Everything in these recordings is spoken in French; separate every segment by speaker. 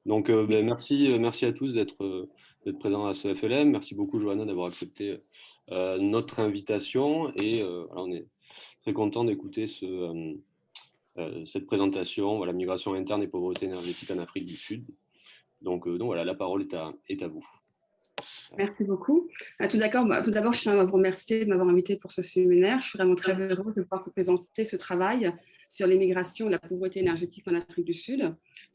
Speaker 1: Donc, merci à tous d'être présents à ce FLM. Merci beaucoup, Johanna, d'avoir accepté notre invitation. Et voilà, on est très content d'écouter cette présentation, voilà, migration interne et pauvreté énergétique en Afrique du Sud. Donc voilà, la parole est à vous.
Speaker 2: Merci beaucoup. Tout d'abord, je tiens à vous remercier de m'avoir invité pour ce séminaire. Je suis vraiment très heureuse de pouvoir vous présenter ce travail sur l'immigration et la pauvreté énergétique en Afrique du Sud.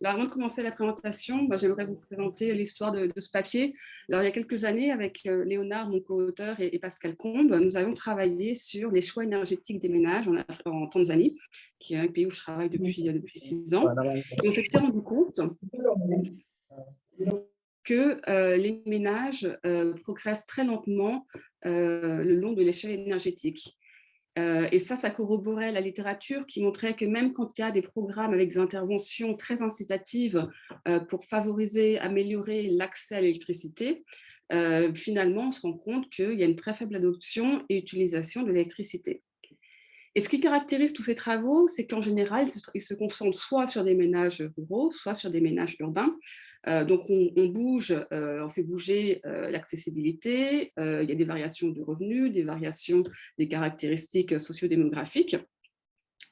Speaker 2: Alors, avant de commencer la présentation, j'aimerais vous présenter l'histoire de ce papier. Alors, il y a quelques années, avec Léonard, mon co-auteur, et Pascal Combe, nous avons travaillé sur les choix énergétiques des ménages en Tanzanie, qui est un pays où je travaille depuis 6 ans. Et on s'était rendu compte que les ménages progressent très lentement le long de l'échelle énergétique. Et ça corroborait la littérature qui montrait que même quand il y a des programmes avec des interventions très incitatives pour favoriser, améliorer l'accès à l'électricité, finalement, on se rend compte qu'il y a une très faible adoption et utilisation de l'électricité. Et ce qui caractérise tous ces travaux, c'est qu'en général, ils se concentrent soit sur des ménages ruraux, soit sur des ménages urbains. Donc, on fait bouger l'accessibilité, il y a des variations de revenus, des variations des caractéristiques sociodémographiques.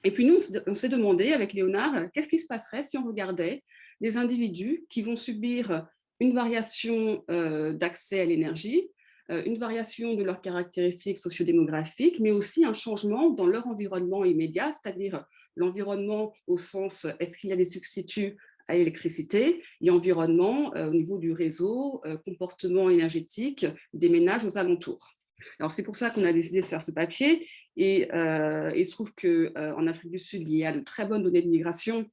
Speaker 2: Et puis nous, on s'est demandé avec Léonard, qu'est-ce qui se passerait si on regardait des individus qui vont subir une variation d'accès à l'énergie, une variation de leurs caractéristiques sociodémographiques, mais aussi un changement dans leur environnement immédiat, c'est-à-dire l'environnement au sens, est-ce qu'il y a des substituts à l'électricité, et environnement au niveau du réseau, comportement énergétique des ménages aux alentours. Alors c'est pour ça qu'on a décidé de faire ce papier, et il se trouve qu'en Afrique du Sud, il y a de très bonnes données de migration.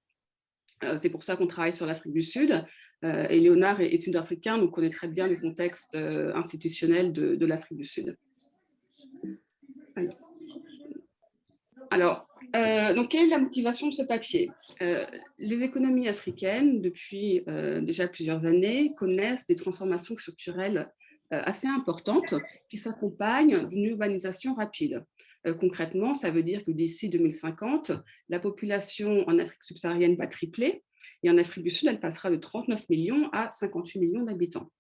Speaker 2: C'est pour ça qu'on travaille sur l'Afrique du Sud. Et Léonard est sud-africain, donc on connaît très bien le contexte institutionnel de l'Afrique du Sud. Alors, donc quelle est la motivation de ce papier ? Les économies africaines, depuis déjà plusieurs années, connaissent des transformations structurelles assez importantes qui s'accompagnent d'une urbanisation rapide. Concrètement, ça veut dire que d'ici 2050, la population en Afrique subsaharienne va tripler et en Afrique du Sud, elle passera de 39 millions à 58 millions d'habitants.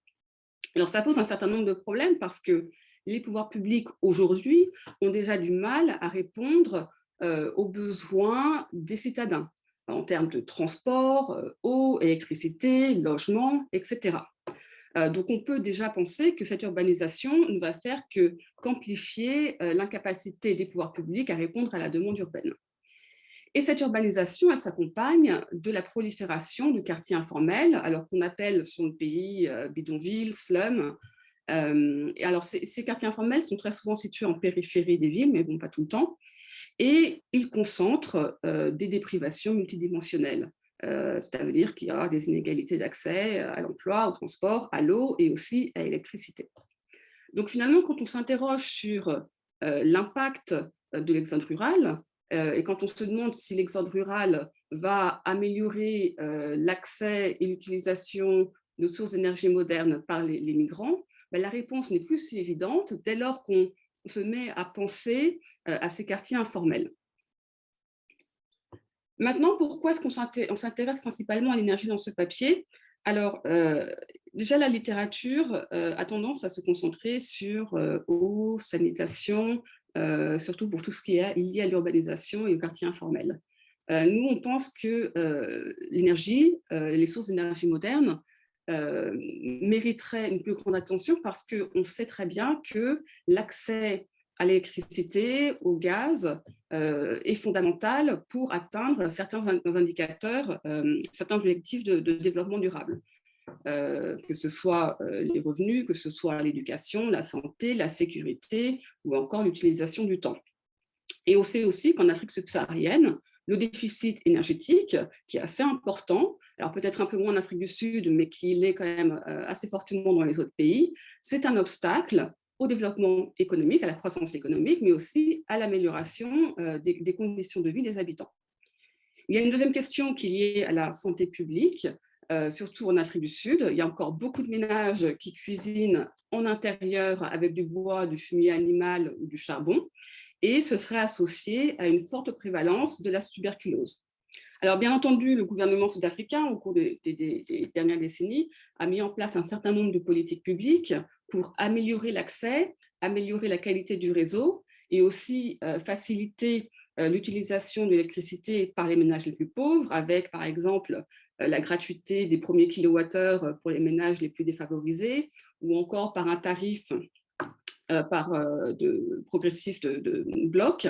Speaker 2: Alors, ça pose un certain nombre de problèmes parce que les pouvoirs publics aujourd'hui ont déjà du mal à répondre aux besoins des citadins en termes de transport, eau, électricité, logement, etc. Donc, on peut déjà penser que cette urbanisation ne va faire qu'amplifier l'incapacité des pouvoirs publics à répondre à la demande urbaine. Et cette urbanisation, elle s'accompagne de la prolifération de quartiers informels, alors qu'on appelle sur le pays bidonvilles, slums. Et alors, ces quartiers informels sont très souvent situés en périphérie des villes, mais bon, pas tout le temps. Et ils concentrent des déprivations multidimensionnelles. C'est-à-dire qu'il y a des inégalités d'accès à l'emploi, au transport, à l'eau et aussi à l'électricité. Donc finalement, quand on s'interroge sur l'impact de l'exode rural, et quand on se demande si l'exode rural va améliorer l'accès et l'utilisation de sources d'énergie modernes par les migrants, la réponse n'est plus si évidente dès lors qu'on se met à penser à ces quartiers informels. Maintenant, pourquoi est-ce qu'on s'intéresse principalement à l'énergie dans ce papier ? Alors, déjà, la littérature a tendance à se concentrer sur eau, sanitation, surtout pour tout ce qui est lié à l'urbanisation et au quartier informel. Nous, on pense que l'énergie, les sources d'énergie modernes, mériteraient une plus grande attention parce qu'on sait très bien que l'accès à l'électricité, au gaz, est fondamental pour atteindre certains indicateurs, certains objectifs de développement durable. Que ce soit les revenus, que ce soit l'éducation, la santé, la sécurité ou encore l'utilisation du temps. Et on sait aussi qu'en Afrique subsaharienne, le déficit énergétique, qui est assez important, alors peut-être un peu moins en Afrique du Sud, mais qui l'est quand même assez fortement dans les autres pays, c'est un obstacle au développement économique, à la croissance économique, mais aussi à l'amélioration des conditions de vie des habitants. Il y a une deuxième question qui est liée à la santé publique, surtout en Afrique du Sud. Il y a encore beaucoup de ménages qui cuisinent en intérieur avec du bois, du fumier animal ou du charbon, et ce serait associé à une forte prévalence de la tuberculose. Alors, bien entendu, le gouvernement sud-africain, au cours des dernières décennies, a mis en place un certain nombre de politiques publiques pour améliorer l'accès, améliorer la qualité du réseau et aussi faciliter l'utilisation de l'électricité par les ménages les plus pauvres, avec, par exemple, la gratuité des premiers kilowattheures pour les ménages les plus défavorisés, ou encore par un tarif progressif de bloc.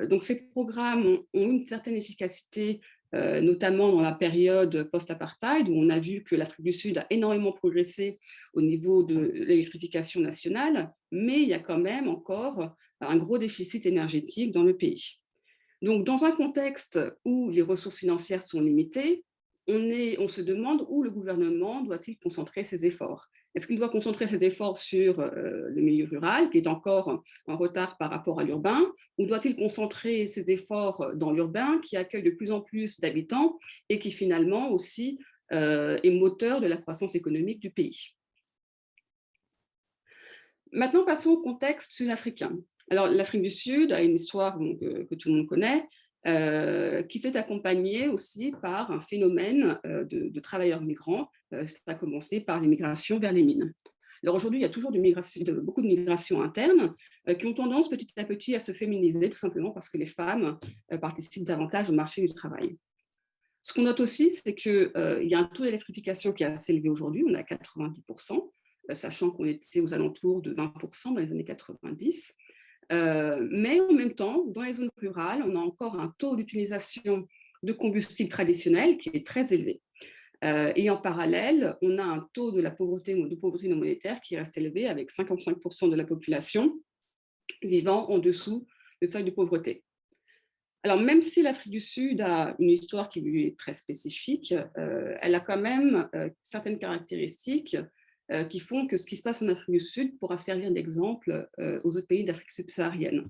Speaker 2: Donc, ces programmes ont une certaine efficacité, notamment dans la période post-apartheid, où on a vu que l'Afrique du Sud a énormément progressé au niveau de l'électrification nationale, mais il y a quand même encore un gros déficit énergétique dans le pays. Donc, dans un contexte où les ressources financières sont limitées, on se demande où le gouvernement doit-il concentrer ses efforts. Est-ce qu'il doit concentrer ses efforts sur le milieu rural, qui est encore en retard par rapport à l'urbain, ou doit-il concentrer ses efforts dans l'urbain, qui accueille de plus en plus d'habitants et qui finalement aussi est moteur de la croissance économique du pays? Maintenant, passons au contexte sud-africain. Alors, l'Afrique du Sud a une histoire que tout le monde connaît, qui s'est accompagnée aussi par un phénomène de travailleurs migrants. Ça a commencé par l'immigration vers les mines. Alors aujourd'hui, il y a toujours beaucoup de migrations internes qui ont tendance petit à petit à se féminiser, tout simplement parce que les femmes participent davantage au marché du travail. Ce qu'on note aussi, c'est qu'il y a un taux d'électrification qui est assez élevé aujourd'hui, on est à 90%, sachant qu'on était aux alentours de 20% dans les années 90. Mais en même temps, dans les zones rurales, on a encore un taux d'utilisation de combustibles traditionnels qui est très élevé. Et en parallèle, on a un taux de pauvreté non monétaire qui reste élevé, avec 55% de la population vivant en dessous du seuil de pauvreté. Alors, même si l'Afrique du Sud a une histoire qui lui est très spécifique, elle a quand même certaines caractéristiques qui font que ce qui se passe en Afrique du Sud pourra servir d'exemple aux autres pays d'Afrique subsaharienne.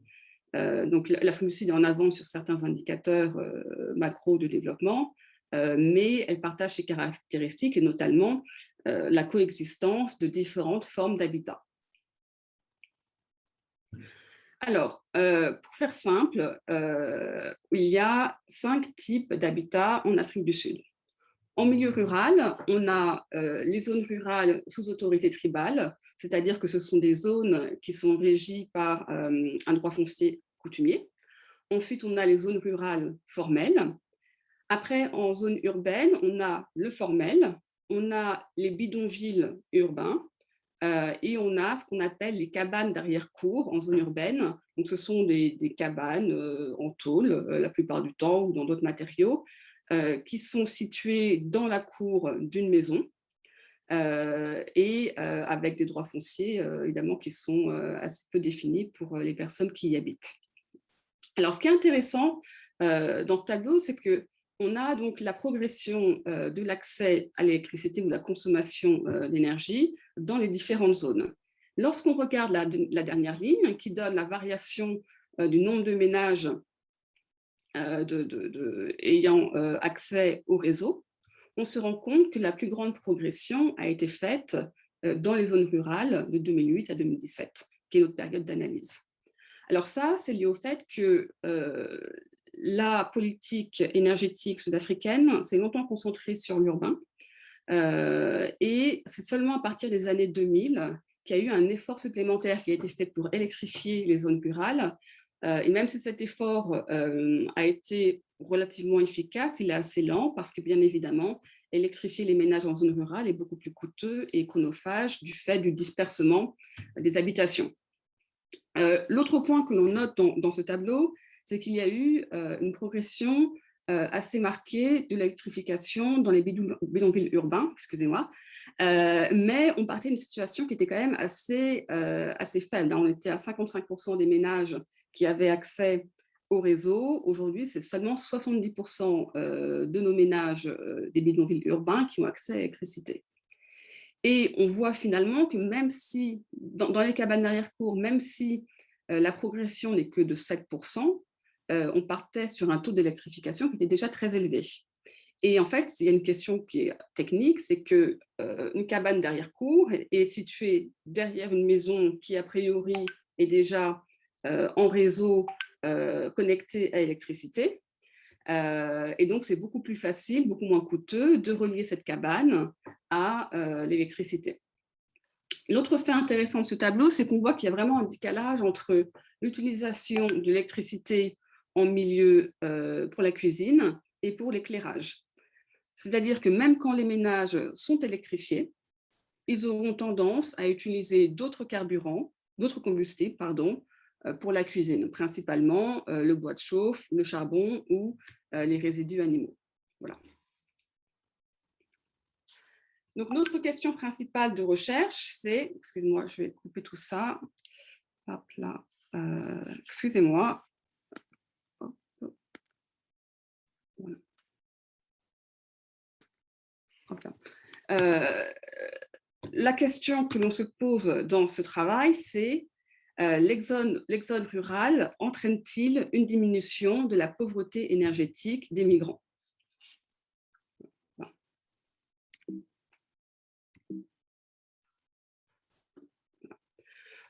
Speaker 2: Donc, l'Afrique du Sud est en avance sur certains indicateurs macro de développement, mais elle partage ses caractéristiques, et notamment la coexistence de différentes formes d'habitat. Alors, pour faire simple, il y a 5 types d'habitats en Afrique du Sud. En milieu rural, on a les zones rurales sous autorité tribale, c'est-à-dire que ce sont des zones qui sont régies par un droit foncier coutumier. Ensuite, on a les zones rurales formelles. Après, en zone urbaine, on a le formel, on a les bidonvilles urbains, et on a ce qu'on appelle les cabanes d'arrière-cour en zone urbaine. Donc, ce sont des cabanes en tôle, la plupart du temps, ou dans d'autres matériaux, qui sont situées dans la cour d'une maison, et avec des droits fonciers, évidemment, qui sont assez peu définis pour les personnes qui y habitent. Alors, ce qui est intéressant dans ce tableau, c'est qu'on a donc la progression de l'accès à l'électricité ou de la consommation d'énergie dans les différentes zones. Lorsqu'on regarde la dernière ligne, qui donne la variation du nombre de ménages ayant accès au réseau, on se rend compte que la plus grande progression a été faite dans les zones rurales de 2008 à 2017, qui est notre période d'analyse. Alors ça, c'est lié au fait que la politique énergétique sud-africaine s'est longtemps concentrée sur l'urbain, et c'est seulement à partir des années 2000 qu'il y a eu un effort supplémentaire qui a été fait pour électrifier les zones rurales. Et même si cet effort a été relativement efficace, il est assez lent parce que, bien évidemment, électrifier les ménages en zone rurale est beaucoup plus coûteux et chronophage du fait du dispersement des habitations. L'autre point que l'on note dans ce tableau, c'est qu'il y a eu une progression assez marquée de l'électrification dans les bidonvilles urbains, excusez-moi, mais on partait d'une situation qui était quand même assez faible. On était à 55% des ménages qui avaient accès au réseau. Aujourd'hui, c'est seulement 70% de nos ménages des bidonvilles urbains qui ont accès à l'électricité. Et on voit finalement que même si, dans les cabanes d'arrière-cour, même si la progression n'est que de 7%, on partait sur un taux d'électrification qui était déjà très élevé. Et en fait, il y a une question qui est technique, c'est qu'une cabane d'arrière-cour est située derrière une maison qui, a priori, est déjà en réseau connecté à l'électricité. Et donc, c'est beaucoup plus facile, beaucoup moins coûteux de relier cette cabane à l'électricité. L'autre fait intéressant de ce tableau, c'est qu'on voit qu'il y a vraiment un décalage entre l'utilisation de l'électricité en milieu pour la cuisine et pour l'éclairage. C'est-à-dire que même quand les ménages sont électrifiés, ils auront tendance à utiliser d'autres carburants, d'autres combustibles, pardon, pour la cuisine, principalement le bois de chauffe, le charbon ou les résidus animaux. Voilà. Donc, notre question principale de recherche, c'est, excusez-moi, je vais couper tout ça. Hop là, excusez-moi. Voilà. Hop là. La question que l'on se pose dans ce travail, c'est l'exode rural entraîne-t-il une diminution de la pauvreté énergétique des migrants?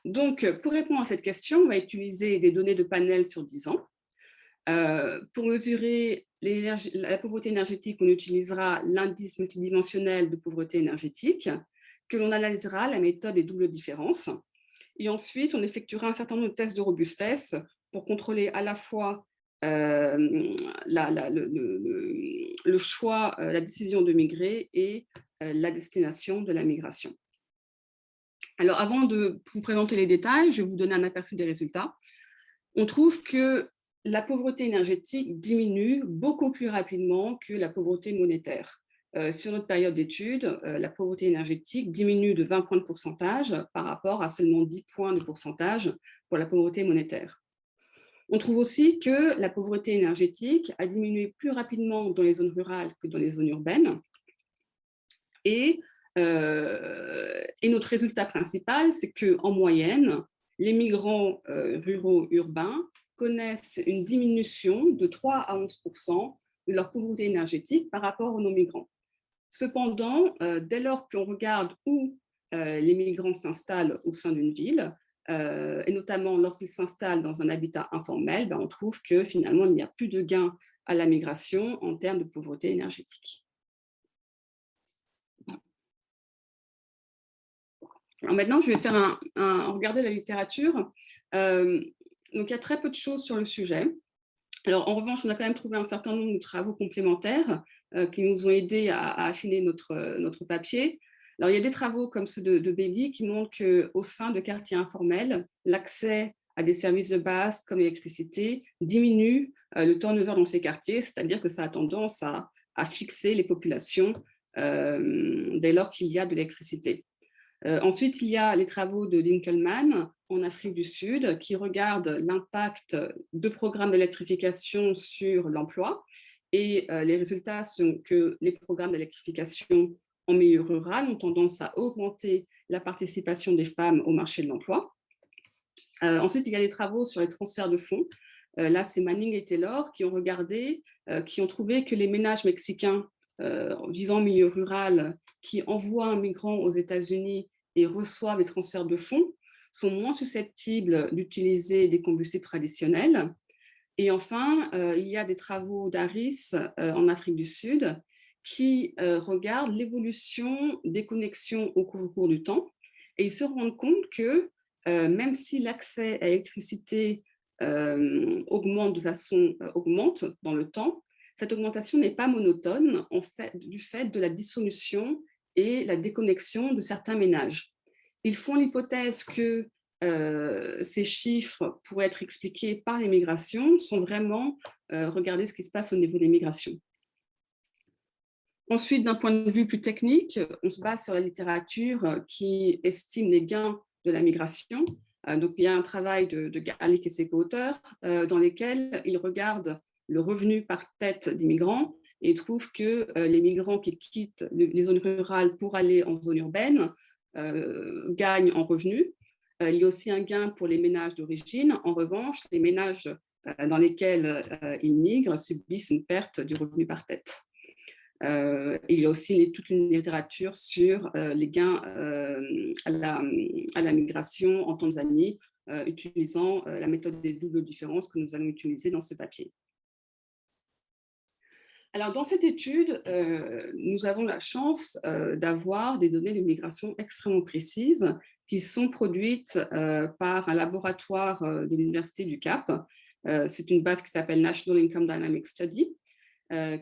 Speaker 2: Donc, pour répondre à cette question, on va utiliser des données de panel sur 10 ans. Pour mesurer la pauvreté énergétique, on utilisera l'indice multidimensionnel de pauvreté énergétique, que l'on analysera la méthode des doubles différences. Et ensuite, on effectuera un certain nombre de tests de robustesse pour contrôler à la fois le choix, la décision de migrer et la destination de la migration. Alors, avant de vous présenter les détails, je vais vous donner un aperçu des résultats. On trouve que la pauvreté énergétique diminue beaucoup plus rapidement que la pauvreté monétaire. Sur notre période d'étude, la pauvreté énergétique diminue de 20 points de pourcentage par rapport à seulement 10 points de pourcentage pour la pauvreté monétaire. On trouve aussi que la pauvreté énergétique a diminué plus rapidement dans les zones rurales que dans les zones urbaines. Et notre résultat principal, c'est qu'en moyenne, les migrants ruraux urbains connaissent une diminution de 3 à 11% de leur pauvreté énergétique par rapport aux non-migrants. Cependant, dès lors qu'on regarde où les migrants s'installent au sein d'une ville, et notamment lorsqu'ils s'installent dans un habitat informel, on trouve que finalement, il n'y a plus de gain à la migration en termes de pauvreté énergétique. Alors maintenant, je vais faire regarder la littérature. Donc, il y a très peu de choses sur le sujet. Alors, en revanche, on a quand même trouvé un certain nombre de travaux complémentaires qui nous ont aidés à affiner notre papier. Alors, il y a des travaux comme ceux de Bailey qui montrent qu'au sein de quartiers informels, l'accès à des services de base comme l'électricité diminue le turnover dans ces quartiers, c'est-à-dire que ça a tendance à fixer les populations dès lors qu'il y a de l'électricité. Ensuite, il y a les travaux de Dinkelman en Afrique du Sud qui regardent l'impact de programmes d'électrification sur l'emploi. Et les résultats sont que les programmes d'électrification en milieu rural ont tendance à augmenter la participation des femmes au marché de l'emploi. Ensuite, il y a des travaux sur les transferts de fonds. Là, c'est Manning et Taylor qui ont regardé, qui ont trouvé que les ménages mexicains vivant en milieu rural qui envoient un migrant aux États-Unis et reçoivent des transferts de fonds sont moins susceptibles d'utiliser des combustibles traditionnels. Et enfin, il y a des travaux d'Harris en Afrique du Sud qui regardent l'évolution des connexions au cours du temps. Et ils se rendent compte que même si l'accès à l'électricité augmente dans le temps, cette augmentation n'est pas monotone du fait de la dissolution et la déconnexion de certains ménages. Ils font l'hypothèse que ces chiffres pourraient être expliqués par les migrations sans vraiment regarder ce qui se passe au niveau des migrations. Ensuite, d'un point de vue plus technique, on se base sur la littérature qui estime les gains de la migration. Donc, il y a un travail de Garlick et ses co-auteurs dans lesquels ils regardent le revenu par tête des migrants et trouvent que les migrants qui quittent les zones rurales pour aller en zone urbaine gagnent en revenus. Il y a aussi un gain pour les ménages d'origine. En revanche, les ménages dans lesquels ils migrent subissent une perte du revenu par tête. Il y a aussi toute une littérature sur les gains à la migration en Tanzanie, utilisant la méthode des doubles différences que nous allons utiliser dans ce papier. Alors, dans cette étude, nous avons la chance d'avoir des données de migration extrêmement précises qui sont produites par un laboratoire de l'Université du Cap. C'est une base qui s'appelle National Income Dynamic Study,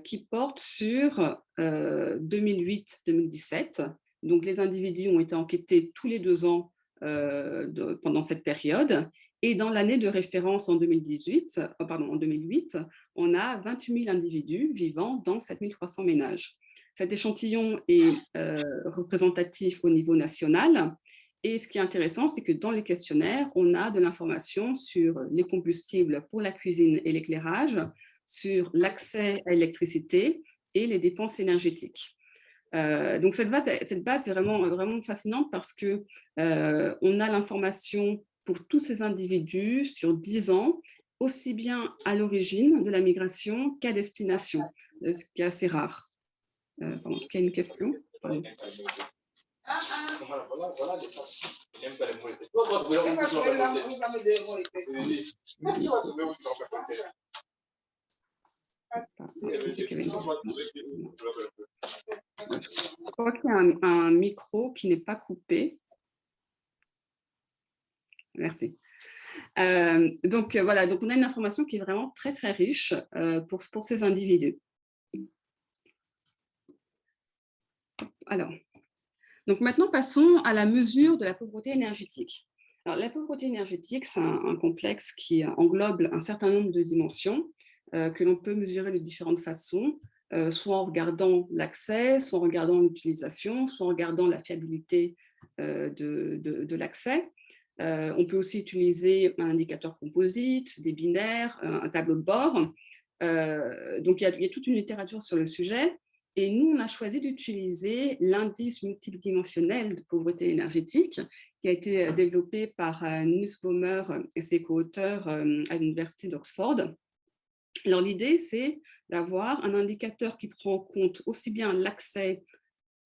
Speaker 2: qui porte sur 2008-2017. Donc, les individus ont été enquêtés tous les 2 ans pendant cette période. Et dans l'année de référence en 2008, on a 28 000 individus vivant dans 7 300 ménages. Cet échantillon est représentatif au niveau national. Et ce qui est intéressant, c'est que dans les questionnaires, on a de l'information sur les combustibles pour la cuisine et l'éclairage, sur l'accès à l'électricité et les dépenses énergétiques. Donc cette base est vraiment fascinante parce qu'on a l'information pour tous ces individus sur 10 ans, aussi bien à l'origine de la migration qu'à destination, ce qui est assez rare. Est-ce qu'il y a une question? Pardon. Je crois qu'il y a un micro qui n'est pas coupé. Merci. Donc voilà, donc on a une information qui est vraiment très très riche pour ces individus. Alors, donc maintenant passons à la mesure de la pauvreté énergétique. Alors, la pauvreté énergétique, c'est un complexe qui englobe un certain nombre de dimensions que l'on peut mesurer de différentes façons, soit en regardant l'accès, soit en regardant l'utilisation, soit en regardant la fiabilité de l'accès. On peut aussi utiliser un indicateur composite, des binaires, un tableau de bord. Donc, il y a toute une littérature sur le sujet. Et nous, on a choisi d'utiliser l'indice multidimensionnel de pauvreté énergétique qui a été développé par Nussbaumer et ses co-auteurs à l'Université d'Oxford. Alors, l'idée, c'est d'avoir un indicateur qui prend en compte aussi bien l'accès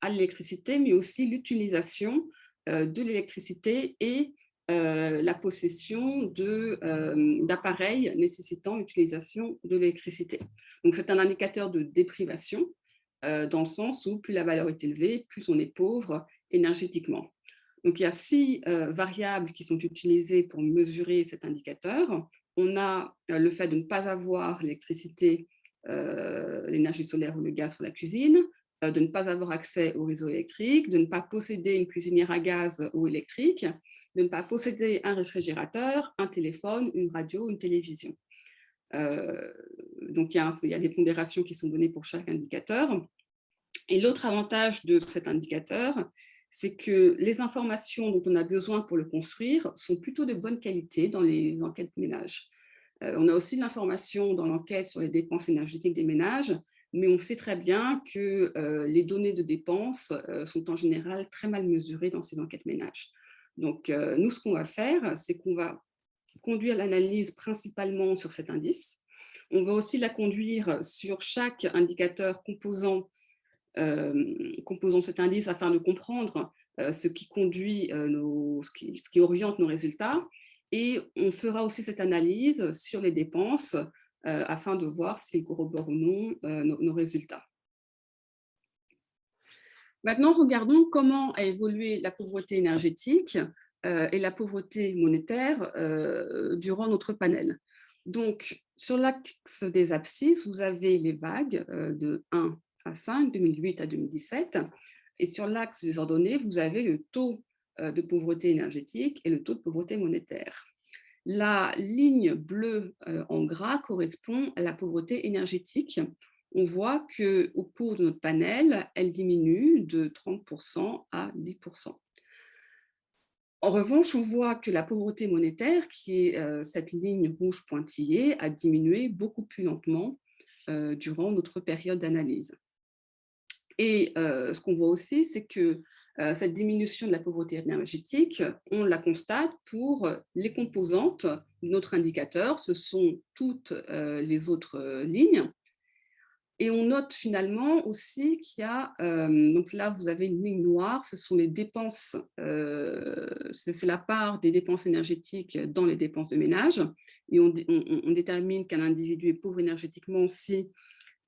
Speaker 2: à l'électricité, mais aussi l'utilisation de l'électricité et la possession d'appareils nécessitant l'utilisation de l'électricité. Donc, c'est un indicateur de déprivation dans le sens où plus la valeur est élevée, plus on est pauvre énergétiquement. Donc, il y a 6 variables qui sont utilisées pour mesurer cet indicateur. On a le fait de ne pas avoir l'électricité, l'énergie solaire ou le gaz pour la cuisine, de ne pas avoir accès au réseau électrique, de ne pas posséder une cuisinière à gaz ou électrique, de ne pas posséder un réfrigérateur, un téléphone, une radio, une télévision. Donc, il y a des pondérations qui sont données pour chaque indicateur. Et l'autre avantage de cet indicateur, c'est que les informations dont on a besoin pour le construire sont plutôt de bonne qualité dans les enquêtes ménages. On a aussi de l'information dans l'enquête sur les dépenses énergétiques des ménages, mais on sait très bien que les données de dépenses sont en général très mal mesurées dans ces enquêtes ménages. Donc, nous, ce qu'on va faire, c'est qu'on va conduire l'analyse principalement sur cet indice. On va aussi la conduire sur chaque indicateur composant cet indice afin de comprendre ce qui conduit, ce qui oriente nos résultats. Et on fera aussi cette analyse sur les dépenses afin de voir s'ils corroborent ou non nos résultats. Maintenant, regardons comment a évolué la pauvreté énergétique et la pauvreté monétaire durant notre panel. Donc, sur l'axe des abscisses, vous avez les vagues de 1 à 5, 2008 à 2017. Et sur l'axe des ordonnées, vous avez le taux de pauvreté énergétique et le taux de pauvreté monétaire. La ligne bleue en gras correspond à la pauvreté énergétique. On voit qu'au cours de notre panel, elle diminue de 30% à 10%. En revanche, on voit que la pauvreté monétaire, qui est cette ligne rouge pointillée, a diminué beaucoup plus lentement durant notre période d'analyse. Et ce qu'on voit aussi, c'est que cette diminution de la pauvreté énergétique, on la constate pour les composantes de notre indicateur, ce sont toutes les autres lignes. Et on note finalement aussi qu'il y a, donc là vous avez une ligne noire, ce sont les dépenses, c'est la part des dépenses énergétiques dans les dépenses de ménage. Et on détermine qu'un individu est pauvre énergétiquement si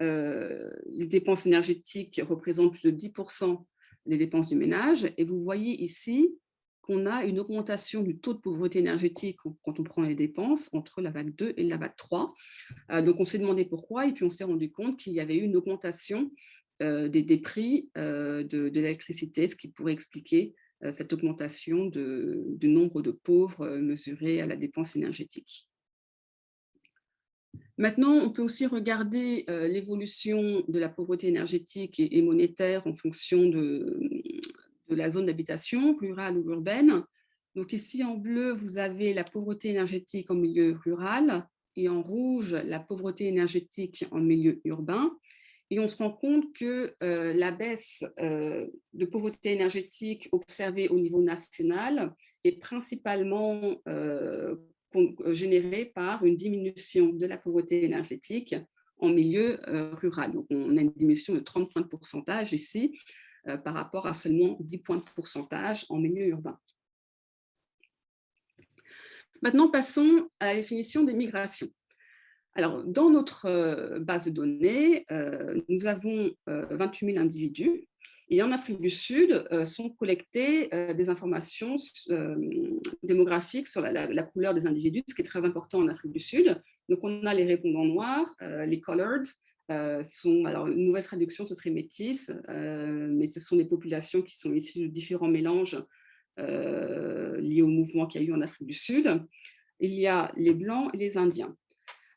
Speaker 2: les dépenses énergétiques représentent le 10% des dépenses du ménage. Et vous voyez ici qu'on a une augmentation du taux de pauvreté énergétique quand on prend les dépenses entre la vague 2 et la vague 3. Donc, on s'est demandé pourquoi, et puis on s'est rendu compte qu'il y avait eu une augmentation des prix de l'électricité, ce qui pourrait expliquer cette augmentation du nombre de pauvres mesuré à la dépense énergétique. Maintenant, on peut aussi regarder l'évolution de la pauvreté énergétique et monétaire en fonction de la zone d'habitation, rurale ou urbaine. Donc ici, en bleu, vous avez la pauvreté énergétique en milieu rural et en rouge, la pauvreté énergétique en milieu urbain. Et on se rend compte que la baisse de pauvreté énergétique observée au niveau national est principalement générée par une diminution de la pauvreté énergétique en milieu rural. Donc, on a une diminution de 30 points de pourcentage ici par rapport à seulement 10 points de pourcentage en milieu urbain. Maintenant, passons à la définition des migrations. Alors, dans notre base de données, nous avons 28 000 individus. Et en Afrique du Sud sont collectées des informations démographiques sur la couleur des individus, ce qui est très important en Afrique du Sud. Donc, on a les répondants noirs, les colored. Alors, une mauvaise traduction, ce serait métis, mais ce sont des populations qui sont issues de différents mélanges liés au mouvement qu'il y a eu en Afrique du Sud. Il y a les Blancs et les Indiens.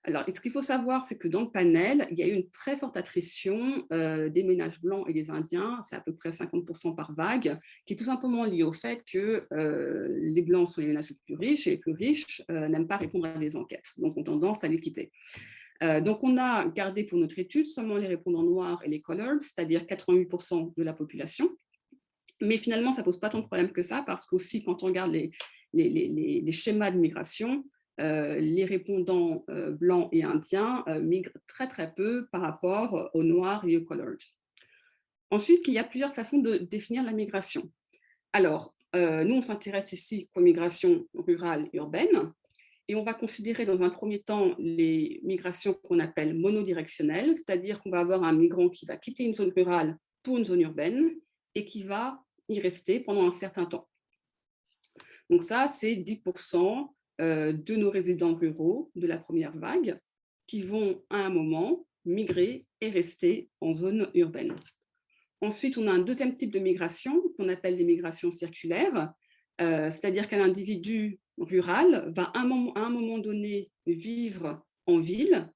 Speaker 2: Alors, ce qu'il faut savoir, c'est que dans le panel, il y a eu une très forte attrition des ménages blancs et des Indiens, c'est à peu près 50% par vague, qui est tout simplement liée au fait que les blancs sont les ménages les plus riches et les plus riches n'aiment pas répondre à des enquêtes, donc ont tendance à les quitter. Donc, on a gardé pour notre étude seulement les répondants noirs et les colored, c'est-à-dire 88% de la population. Mais finalement, ça ne pose pas tant de problème que ça, parce qu'aussi, quand on regarde les schémas de migration, les répondants blancs et indiens migrent très très peu par rapport aux noirs et aux colored. Ensuite, il y a plusieurs façons de définir la migration. Alors, nous, on s'intéresse ici aux migrations rurales et urbaines, et on va considérer dans un premier temps les migrations qu'on appelle monodirectionnelles, c'est-à-dire qu'on va avoir un migrant qui va quitter une zone rurale pour une zone urbaine et qui va y rester pendant un certain temps. Donc ça, c'est 10% de nos résidents ruraux de la première vague qui vont à un moment migrer et rester en zone urbaine. Ensuite, on a un deuxième type de migration qu'on appelle les migrations circulaires, c'est-à-dire qu'un individu rural va à un moment donné vivre en ville,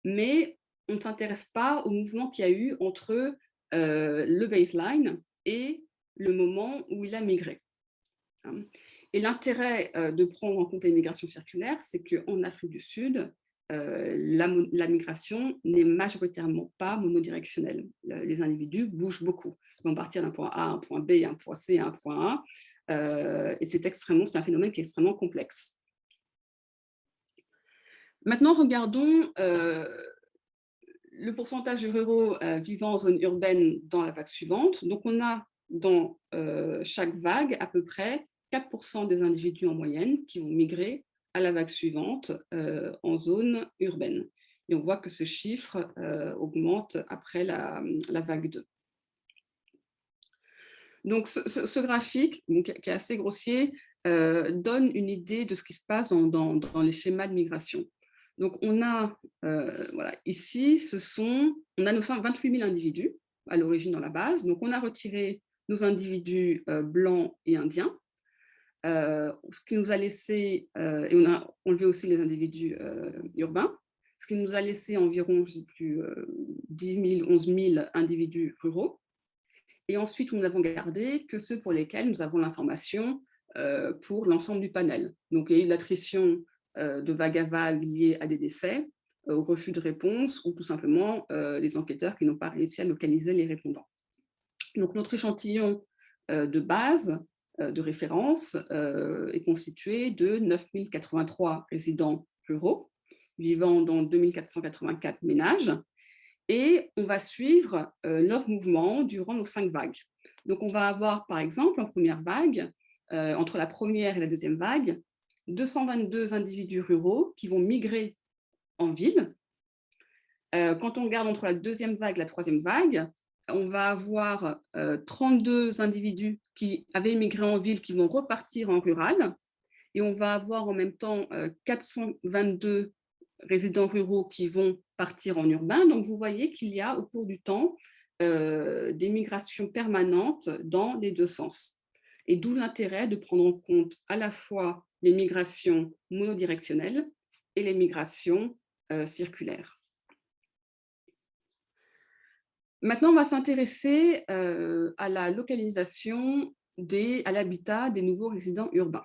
Speaker 2: mais on ne s'intéresse pas au mouvement qu'il y a eu entre le baseline et le moment où il a migré. Et l'intérêt de prendre en compte les migrations circulaires, c'est qu'en Afrique du Sud, la migration n'est majoritairement pas monodirectionnelle. Les individus bougent beaucoup. Ils vont partir d'un point A à un point B, à un point C, à un point A. Et c'est un phénomène qui est extrêmement complexe. Maintenant, regardons le pourcentage de ruraux vivant en zone urbaine dans la vague suivante. Donc, on a dans chaque vague à peu près 4% des individus en moyenne qui vont migrer à la vague suivante en zone urbaine. Et on voit que ce chiffre augmente après la vague 2. Donc, ce graphique, qui est assez grossier, donne une idée de ce qui se passe dans les schémas de migration. Donc, on a, voilà, ici, on a nos 28 000 individus à l'origine dans la base. Donc, on a retiré nos individus blancs et indiens, ce qui nous a laissé, et on a enlevé aussi les individus urbains, ce qui nous a laissé environ, je ne sais plus, 10 000, 11 000 individus ruraux. Et ensuite, nous n'avons gardé que ceux pour lesquels nous avons l'information pour l'ensemble du panel. Donc, il y a eu l'attrition de vague à vague liée à des décès, au refus de réponse, ou tout simplement les enquêteurs qui n'ont pas réussi à localiser les répondants. Donc, notre échantillon de base, de référence, est constitué de 9 083 résidents ruraux, vivant dans 2 484 ménages, et on va suivre leur mouvement durant nos 5 vagues. Donc, on va avoir, par exemple, en première vague, entre la première et la deuxième vague, 222 individus ruraux qui vont migrer en ville, Quand on regarde entre la deuxième vague et la troisième vague, on va avoir 32 individus qui avaient immigré en ville qui vont repartir en rural. Et on va avoir en même temps 422 résidents ruraux qui vont partir en urbain. Donc, vous voyez qu'il y a au cours du temps des migrations permanentes dans les deux sens. Et d'où l'intérêt de prendre en compte à la fois les migrations monodirectionnelles et les migrations circulaires. Maintenant, on va s'intéresser à la localisation à l'habitat des nouveaux résidents urbains.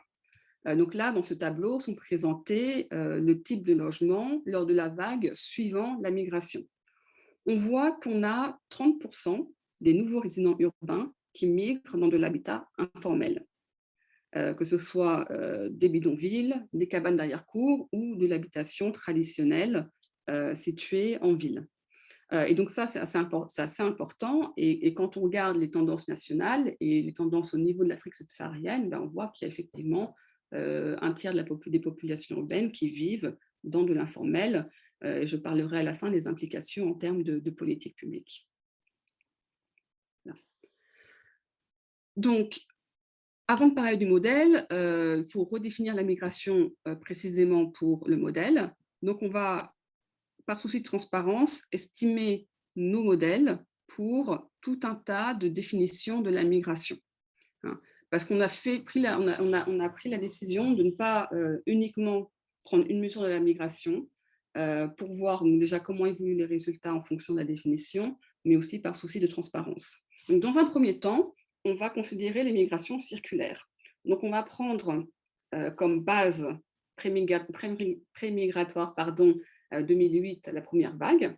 Speaker 2: Donc là, dans ce tableau, sont présentés le type de logement lors de la vague suivant la migration. On voit qu'on a 30% des nouveaux résidents urbains qui migrent dans de l'habitat informel, que ce soit des bidonvilles, des cabanes d'arrière-cour ou de l'habitation traditionnelle située en ville. Et donc ça, c'est assez important. Et quand on regarde les tendances nationales et les tendances au niveau de l'Afrique subsaharienne, ben on voit qu'il y a effectivement un tiers des populations urbaines qui vivent dans de l'informel. Je parlerai à la fin des implications en termes de politique publique. Voilà. Donc, avant de parler du modèle, il faut redéfinir la migration précisément pour le modèle. Donc, on va, par souci de transparence, estimer nos modèles pour tout un tas de définitions de la migration. Parce qu'on a pris la décision de ne pas uniquement prendre une mesure de la migration pour voir déjà comment évoluent les résultats en fonction de la définition, mais aussi par souci de transparence. Donc, dans un premier temps, on va considérer les migrations circulaires. Donc, on va prendre comme base prémigratoire 2008, la première vague.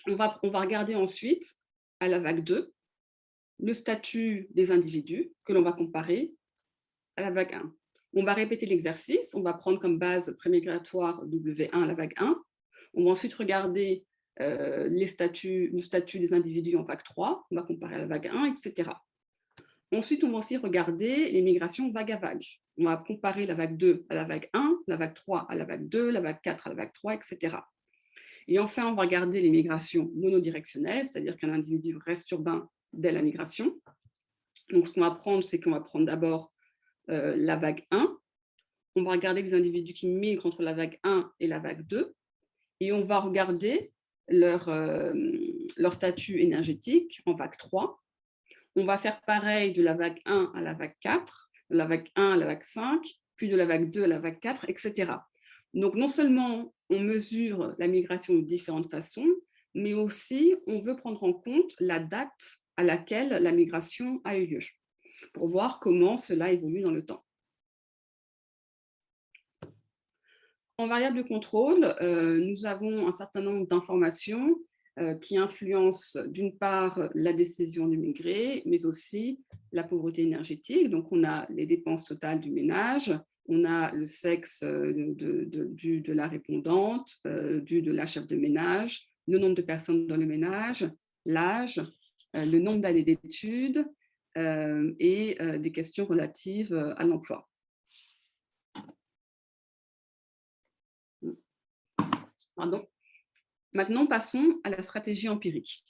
Speaker 2: On va regarder ensuite à la vague 2, le statut des individus que l'on va comparer à la vague 1. On va répéter l'exercice, on va prendre comme base prémigratoire W1 la vague 1. On va ensuite regarder le statut des individus en vague 3, on va comparer à la vague 1, etc. Ensuite, on va aussi regarder les migrations vague à vague. On va comparer la vague 2 à la vague 1, la vague 3 à la vague 2, la vague 4 à la vague 3, etc. Et enfin, on va regarder les migrations monodirectionnelles, c'est-à-dire qu'un individu reste urbain dès la migration. Donc, ce qu'on va prendre, c'est qu'on va prendre d'abord la vague 1. On va regarder les individus qui migrent entre la vague 1 et la vague 2. Et on va regarder leur statut énergétique en vague 3. On va faire pareil de la vague 1 à la vague 4, de la vague 1 à la vague 5, puis de la vague 2 à la vague 4, etc. Donc, non seulement on mesure la migration de différentes façons, mais aussi on veut prendre en compte la date à laquelle la migration a eu lieu, pour voir comment cela évolue dans le temps. En variable de contrôle, nous avons un certain nombre d'informations qui influencent d'une part la décision du migré, mais aussi la pauvreté énergétique. Donc, on a les dépenses totales du ménage, on a le sexe de la répondante, de la chef de ménage, le nombre de personnes dans le ménage, l'âge, le nombre d'années d'études et des questions relatives à l'emploi. Pardon. Maintenant, passons à la stratégie empirique.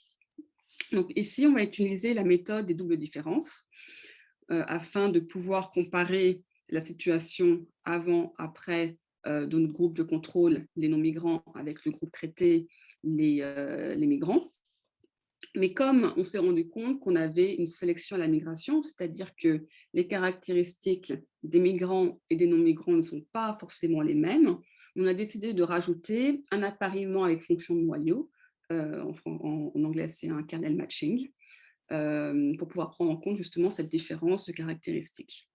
Speaker 2: Donc, ici, on va utiliser la méthode des doubles différences afin de pouvoir comparer la situation avant, après de notre groupe de contrôle, les non-migrants, avec le groupe traité, les migrants. Mais comme on s'est rendu compte qu'on avait une sélection à la migration, c'est-à-dire que les caractéristiques des migrants et des non-migrants ne sont pas forcément les mêmes, on a décidé de rajouter un appariement avec fonction de noyau, en anglais c'est un kernel matching, pour pouvoir prendre en compte justement cette différence de caractéristiques.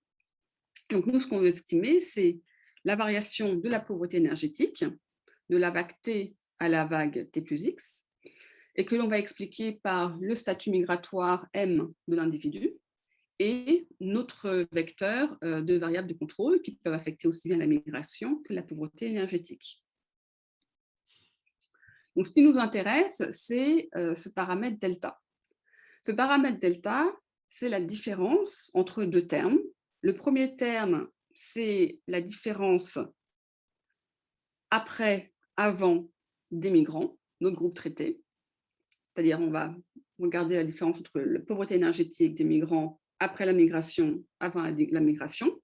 Speaker 2: Donc nous, ce qu'on veut estimer, c'est la variation de la pauvreté énergétique, de la vague T à la vague T plus X, et que l'on va expliquer par le statut migratoire M de l'individu, et notre vecteur de variables de contrôle qui peuvent affecter aussi bien la migration que la pauvreté énergétique. Donc, ce qui nous intéresse, c'est ce paramètre delta. Ce paramètre delta, c'est la différence entre deux termes. Le premier terme, c'est la différence après, avant des migrants. notre groupe traité. C'est-à-dire, on va regarder la différence entre la pauvreté énergétique des migrants après la migration, avant la migration.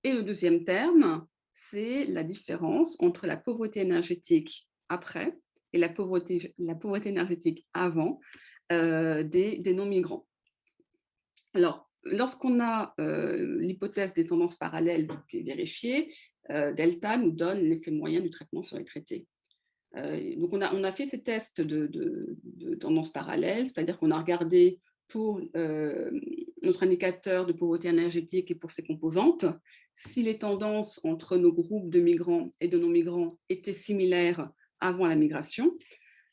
Speaker 2: Et le deuxième terme, c'est la différence entre la pauvreté énergétique après et la pauvreté énergétique avant des non-migrants. Alors, lorsqu'on a l'hypothèse des tendances parallèles qui est vérifiée, delta nous donne l'effet moyen du traitement sur les traités. Donc, on a fait ces tests de tendances parallèles, c'est-à-dire qu'on a regardé pour notre indicateur de pauvreté énergétique et pour ses composantes, si les tendances entre nos groupes de migrants et de non-migrants étaient similaires avant la migration.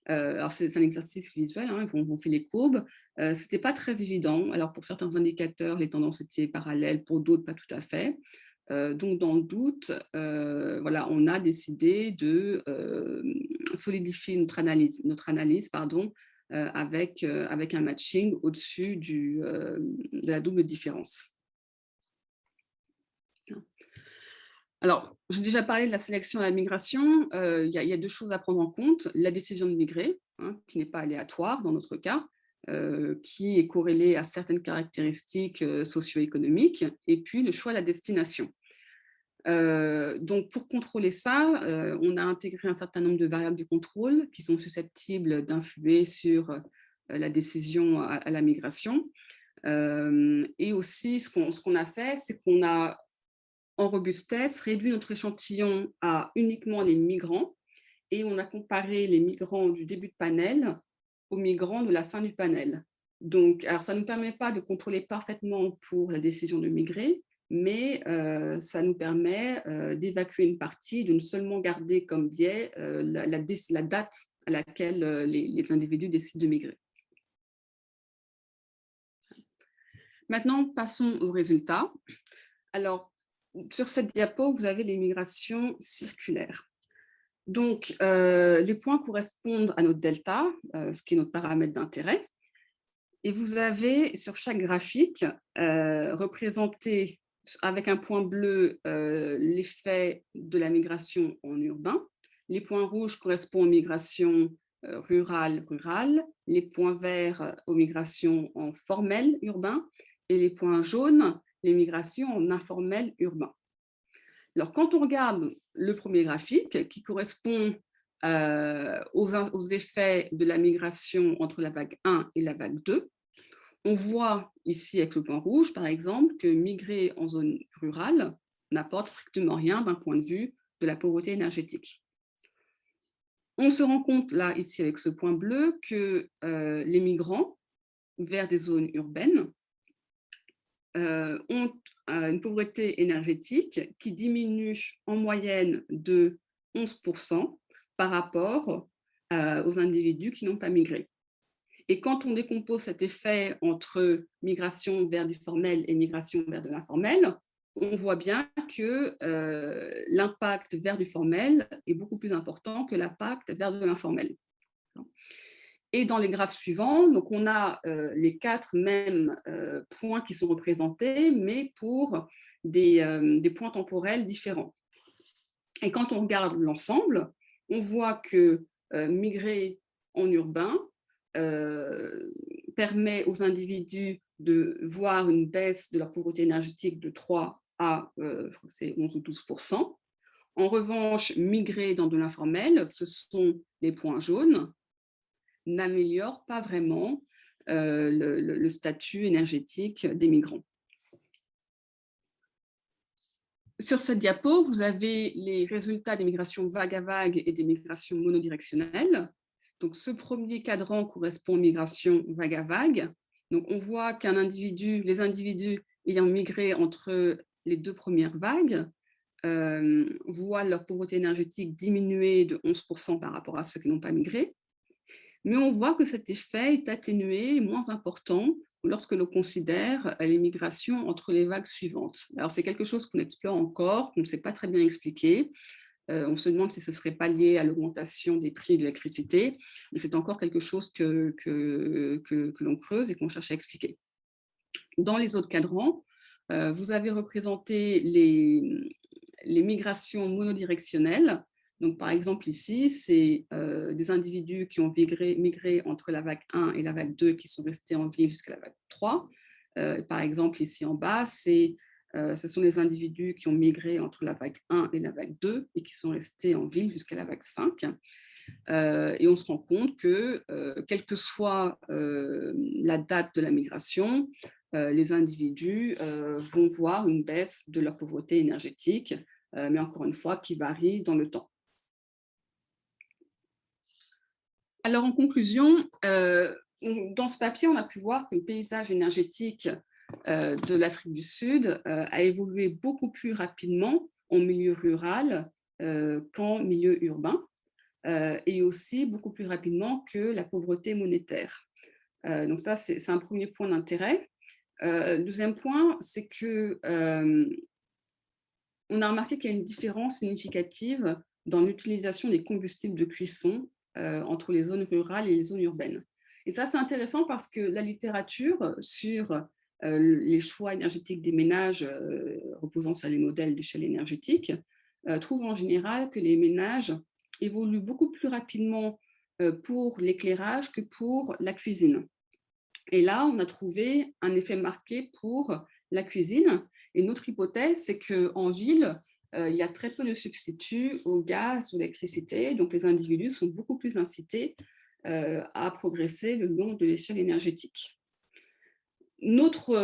Speaker 2: Alors, c'est un exercice visuel, hein, on fait les courbes. Ce n'était pas très évident. Alors, pour certains indicateurs, les tendances étaient parallèles, pour d'autres, pas tout à fait. Donc, dans le doute, voilà, on a décidé de solidifier notre analyse avec un matching au-dessus de la double différence. Alors, j'ai déjà parlé de la sélection à la migration. Il y a deux choses à prendre en compte. La décision de migrer, hein, qui n'est pas aléatoire dans notre cas, qui est corrélée à certaines caractéristiques socio-économiques, et puis le choix de la destination. Donc, pour contrôler ça, on a intégré un certain nombre de variables de contrôle qui sont susceptibles d'influer sur la décision à la migration. Et aussi, ce qu'on a fait, c'est qu'on a, en robustesse, réduit notre échantillon à uniquement les migrants et on a comparé les migrants du début de panel aux migrants de la fin du panel. Donc, alors ça ne nous permet pas de contrôler parfaitement pour la décision de migrer, mais ça nous permet d'évacuer une partie, de ne seulement garder comme biais la date à laquelle les individus décident de migrer. Maintenant, passons aux résultats. Alors, sur cette diapo, vous avez les migrations circulaires. Donc, les points correspondent à notre delta, ce qui est notre paramètre d'intérêt. Et vous avez sur chaque graphique représenté avec un point bleu l'effet de la migration en urbain. Les points rouges correspondent aux migrations rurales. Les points verts aux migrations en formel urbain. Et les points jaunes, les migrations en informel urbain. Alors, quand on regarde le premier graphique, qui correspond aux effets de la migration entre la vague 1 et la vague 2, on voit ici avec le point rouge, par exemple, que migrer en zone rurale n'apporte strictement rien d'un point de vue de la pauvreté énergétique. On se rend compte là, ici avec ce point bleu, que les migrants vers des zones urbaines ont une pauvreté énergétique qui diminue en moyenne de 11% par rapport aux individus qui n'ont pas migré. Et quand on décompose cet effet entre migration vers du formel et migration vers de l'informel, on voit bien que l'impact vers du formel est beaucoup plus important que l'impact vers de l'informel. Et dans les graphes suivants, donc on a les 4 mêmes points qui sont représentés, mais pour des points temporels différents. Et quand on regarde l'ensemble, on voit que migrer en urbain permet aux individus de voir une baisse de leur pauvreté énergétique de 3 à je crois que c'est 11 ou 12%. En revanche, migrer dans de l'informel, ce sont les points jaunes, n'améliore pas vraiment le statut énergétique des migrants. Sur cette diapo, vous avez les résultats des migrations vague à vague et des migrations monodirectionnelles. Donc, ce premier cadran correspond aux migrations vague à vague. Donc, on voit les individus ayant migré entre les 2 premières vagues voient leur pauvreté énergétique diminuer de 11% par rapport à ceux qui n'ont pas migré. Mais on voit que cet effet est atténué, moins important, lorsque l'on considère les migrations entre les vagues suivantes. Alors, c'est quelque chose qu'on explore encore, qu'on ne sait pas très bien expliquer. On se demande si ce ne serait pas lié à l'augmentation des prix de l'électricité, mais c'est encore quelque chose que l'on creuse et qu'on cherche à expliquer. Dans les autres cadrans, vous avez représenté les migrations monodirectionnelles, Donc, par exemple, ici, c'est des individus qui ont migré entre la vague 1 et la vague 2 qui sont restés en ville jusqu'à la vague 3. Par exemple, ici en bas, ce sont les individus qui ont migré entre la vague 1 et la vague 2 et qui sont restés en ville jusqu'à la vague 5. Et on se rend compte que, quelle que soit la date de la migration, les individus vont voir une baisse de leur pauvreté énergétique, mais encore une fois, qui varie dans le temps. Alors, en conclusion, dans ce papier, on a pu voir que le paysage énergétique de l'Afrique du Sud a évolué beaucoup plus rapidement en milieu rural qu'en milieu urbain, et aussi beaucoup plus rapidement que la pauvreté monétaire. Donc ça, c'est un premier point d'intérêt. Le deuxième point, c'est que on a remarqué qu'il y a une différence significative dans l'utilisation des combustibles de cuisson entre les zones rurales et les zones urbaines. Et ça, c'est intéressant parce que la littérature sur les choix énergétiques des ménages reposant sur les modèles d'échelle énergétique trouve en général que les ménages évoluent beaucoup plus rapidement pour l'éclairage que pour la cuisine. Et là, on a trouvé un effet marqué pour la cuisine. Et notre hypothèse, c'est qu'en ville, il y a très peu de substituts au gaz ou à l'électricité. Donc, les individus sont beaucoup plus incités à progresser le long de l'échelle énergétique. Notre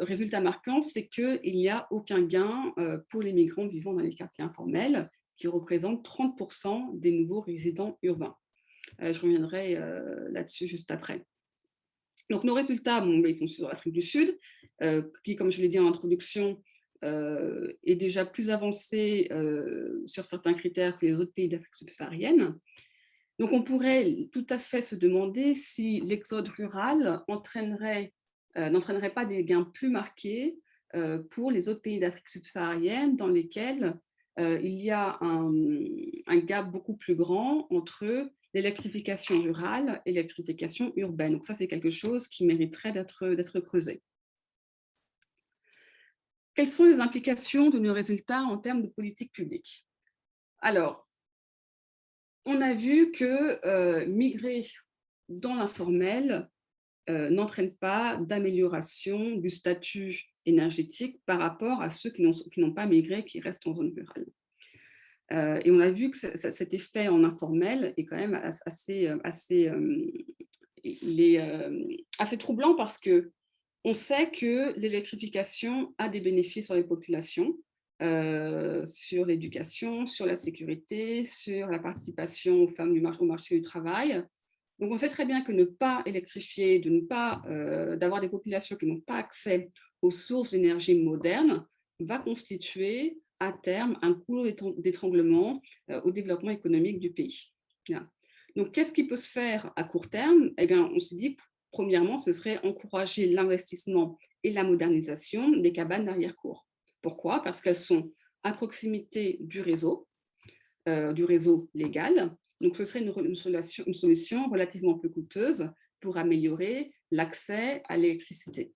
Speaker 2: résultat marquant, c'est qu'il n'y a aucun gain pour les migrants vivant dans les quartiers informels, qui représentent 30% des nouveaux résidents urbains. Je reviendrai là-dessus juste après. Donc, nos résultats, ils sont sur l'Afrique du Sud, qui, comme je l'ai dit en introduction, est déjà plus avancé sur certains critères que les autres pays d'Afrique subsaharienne. Donc, on pourrait tout à fait se demander si l'exode rural n'entraînerait pas des gains plus marqués pour les autres pays d'Afrique subsaharienne dans lesquels il y a un gap beaucoup plus grand entre l'électrification rurale et l'électrification urbaine. Donc ça, c'est quelque chose qui mériterait d'être creusé. Quelles sont les implications de nos résultats en termes de politique publique? Alors, on a vu que migrer dans l'informel n'entraîne pas d'amélioration du statut énergétique par rapport à ceux qui n'ont pas migré, qui restent en zone rurale. Et on a vu que cet effet en informel est quand même assez troublant parce que on sait que l'électrification a des bénéfices sur les populations, sur l'éducation, sur la sécurité, sur la participation aux femmes au marché du travail. Donc, on sait très bien que ne pas électrifier, d'avoir des populations qui n'ont pas accès aux sources d'énergie modernes va constituer à terme un goulot d'étranglement au développement économique du pays. Bien. Donc, qu'est-ce qui peut se faire à court terme? Eh bien, on s'est dit, premièrement, ce serait encourager l'investissement et la modernisation des cabanes d'arrière-cour. Pourquoi? Parce qu'elles sont à proximité du réseau légal. Donc, ce serait une solution relativement peu coûteuse pour améliorer l'accès à l'électricité.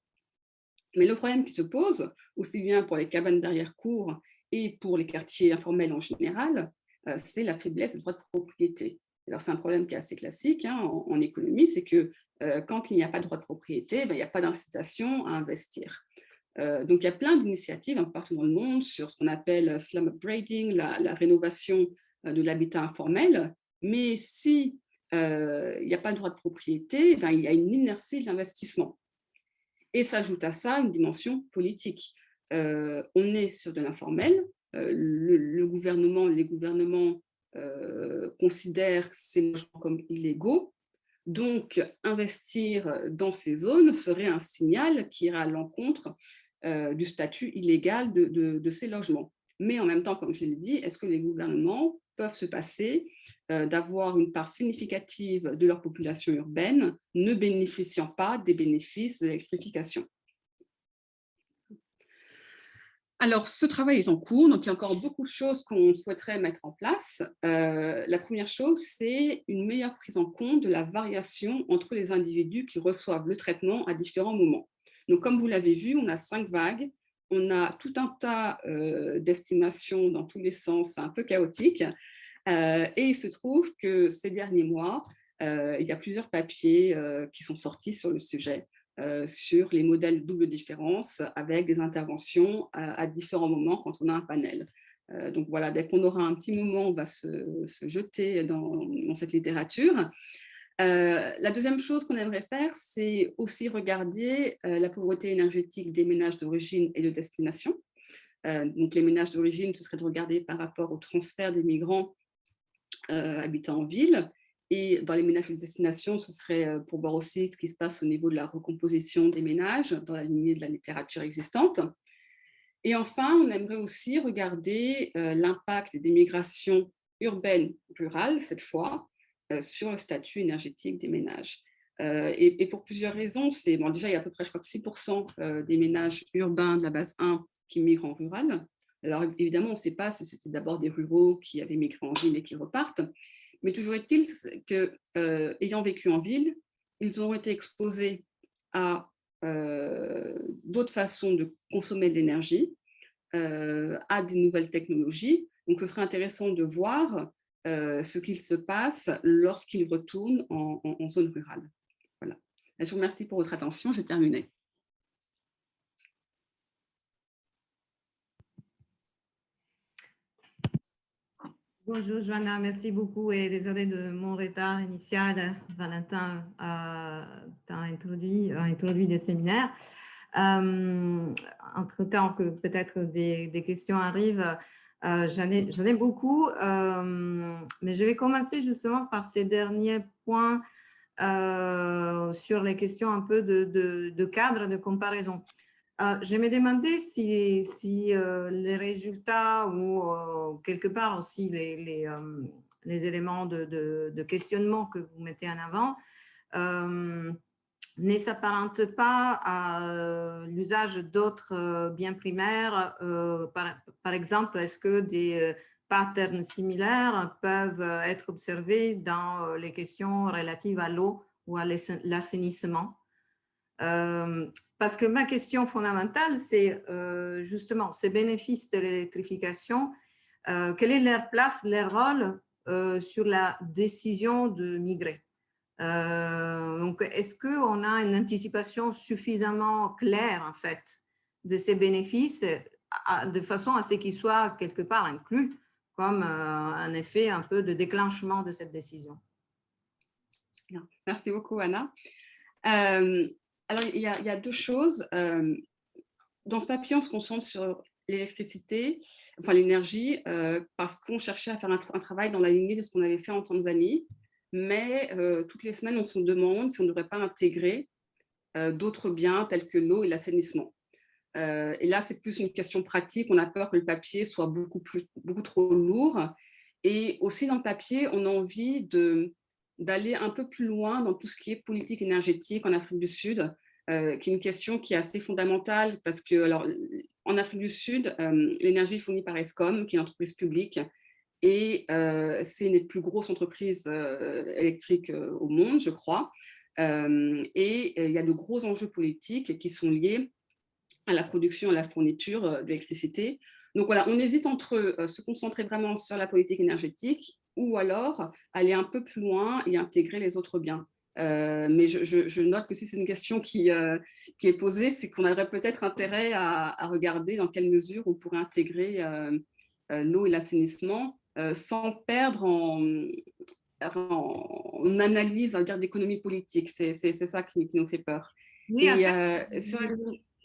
Speaker 2: Mais le problème qui se pose, aussi bien pour les cabanes d'arrière-cour et pour les quartiers informels en général, c'est la faiblesse des droits de propriété. Alors, c'est un problème qui est assez classique en économie, c'est que quand il n'y a pas de droit de propriété, il n'y a pas d'incitation à investir. Donc, il y a plein d'initiatives partout dans le monde sur ce qu'on appelle slum upgrading, la rénovation de l'habitat informel. Mais si il n'y a pas de droit de propriété, il y a une inertie de l'investissement. Et s'ajoute à ça une dimension politique. On est sur de l'informel. Les gouvernements considèrent ces logements comme illégaux. Donc, investir dans ces zones serait un signal qui ira à l'encontre du statut illégal de ces logements. Mais en même temps, comme je l'ai dit, est-ce que les gouvernements peuvent se passer d'avoir une part significative de leur population urbaine ne bénéficiant pas des bénéfices de l'électrification? Alors, ce travail est en cours, donc il y a encore beaucoup de choses qu'on souhaiterait mettre en place. La première chose, c'est une meilleure prise en compte de la variation entre les individus qui reçoivent le traitement à différents moments. Donc, comme vous l'avez vu, on a 5 vagues, on a tout un tas d'estimations dans tous les sens, c'est un peu chaotique. Et il se trouve que ces derniers mois, il y a plusieurs papiers qui sont sortis sur le sujet, sur les modèles double différence avec des interventions à différents moments quand on a un panel. Donc voilà, dès qu'on aura un petit moment, on va se jeter dans cette littérature. La deuxième chose qu'on aimerait faire, c'est aussi regarder la pauvreté énergétique des ménages d'origine et de destination. Donc les ménages d'origine, ce serait de regarder par rapport au transfert des migrants habitant en ville. Et dans les ménages de destination, ce serait pour voir aussi ce qui se passe au niveau de la recomposition des ménages dans la lignée de la littérature existante. Et enfin, on aimerait aussi regarder l'impact des migrations urbaines rurales, cette fois, sur le statut énergétique des ménages. Et pour plusieurs raisons, bon, déjà, il y a à peu près, je crois que 6% des ménages urbains de la base 1 qui migrent en rural. Alors évidemment, on ne sait pas si c'était d'abord des ruraux qui avaient migré en ville et qui repartent, mais toujours est-il qu'ayant vécu en ville, ils ont été exposés à d'autres façons de consommer de l'énergie, à des nouvelles technologies. Donc, ce serait intéressant de voir ce qu'il se passe lorsqu'ils retournent en zone rurale. Voilà. Je vous remercie pour votre attention. J'ai terminé.
Speaker 3: Bonjour Joanna, merci beaucoup et désolé de mon retard initial. Valentin a introduit des séminaires. Entre-temps que peut-être des questions arrivent, j'en ai beaucoup, mais je vais commencer justement par ces derniers points sur les questions un peu de cadre, de comparaison. Je me demandais si les résultats ou quelque part aussi les éléments de questionnement que vous mettez en avant ne s'apparentent pas à l'usage d'autres biens primaires. Par exemple, est-ce que des patterns similaires peuvent être observés dans les questions relatives à l'eau ou à l'assainissement? Parce que ma question fondamentale, c'est justement ces bénéfices de l'électrification, quelle est leur place, leur rôle sur la décision de migrer? Donc, est-ce qu'on a une anticipation suffisamment claire, en fait, de ces bénéfices, de façon à ce qu'ils soient quelque part inclus comme un effet un peu de déclenchement de cette décision?
Speaker 2: Merci beaucoup, Anna. Alors, il y a deux choses. Dans ce papier, on se concentre sur l'électricité, enfin l'énergie, parce qu'on cherchait à faire un travail dans la lignée de ce qu'on avait fait en Tanzanie. Mais toutes les semaines, on se demande si on ne devrait pas intégrer d'autres biens tels que l'eau et l'assainissement. Et là, c'est plus une question pratique. On a peur que le papier soit beaucoup trop lourd. Et aussi dans le papier, on a envie d'aller un peu plus loin dans tout ce qui est politique énergétique en Afrique du Sud, qui est une question qui est assez fondamentale parce que, alors, en Afrique du Sud, l'énergie est fournie par Eskom, qui est une entreprise publique, et c'est une des plus grosses entreprises électriques au monde, je crois. Et il y a de gros enjeux politiques qui sont liés à la production et à la fourniture d'électricité. Donc voilà, on hésite entre se concentrer vraiment sur la politique énergétique ou alors aller un peu plus loin et intégrer les autres biens. Mais je note que si c'est une question qui est posée, c'est qu'on aurait peut-être intérêt à regarder dans quelle mesure on pourrait intégrer l'eau et l'assainissement sans perdre en analyse, on va dire, d'économie politique. C'est ça qui nous fait peur.
Speaker 3: Oui, en
Speaker 2: fait,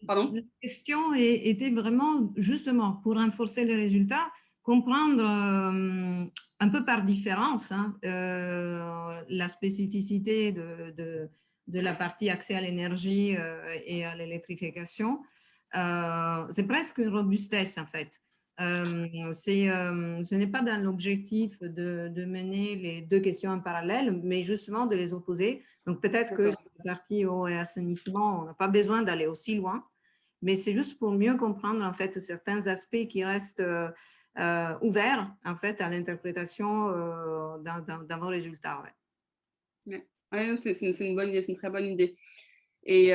Speaker 2: pardon?
Speaker 3: La question était vraiment, justement, pour renforcer les résultats, comprendre un peu par différence la spécificité de la partie accès à l'énergie et à l'électrification. C'est presque une robustesse, en fait. Ce n'est pas dans l'objectif de mener les deux questions en parallèle, mais justement de les opposer. Donc, peut-être que sur la partie eau et assainissement, on n'a pas besoin d'aller aussi loin, mais c'est juste pour mieux comprendre, en fait, certains aspects qui restent ouverts, en fait, à l'interprétation dans vos résultats.
Speaker 2: Ouais. Ouais, c'est une bonne idée, c'est une très bonne idée. Et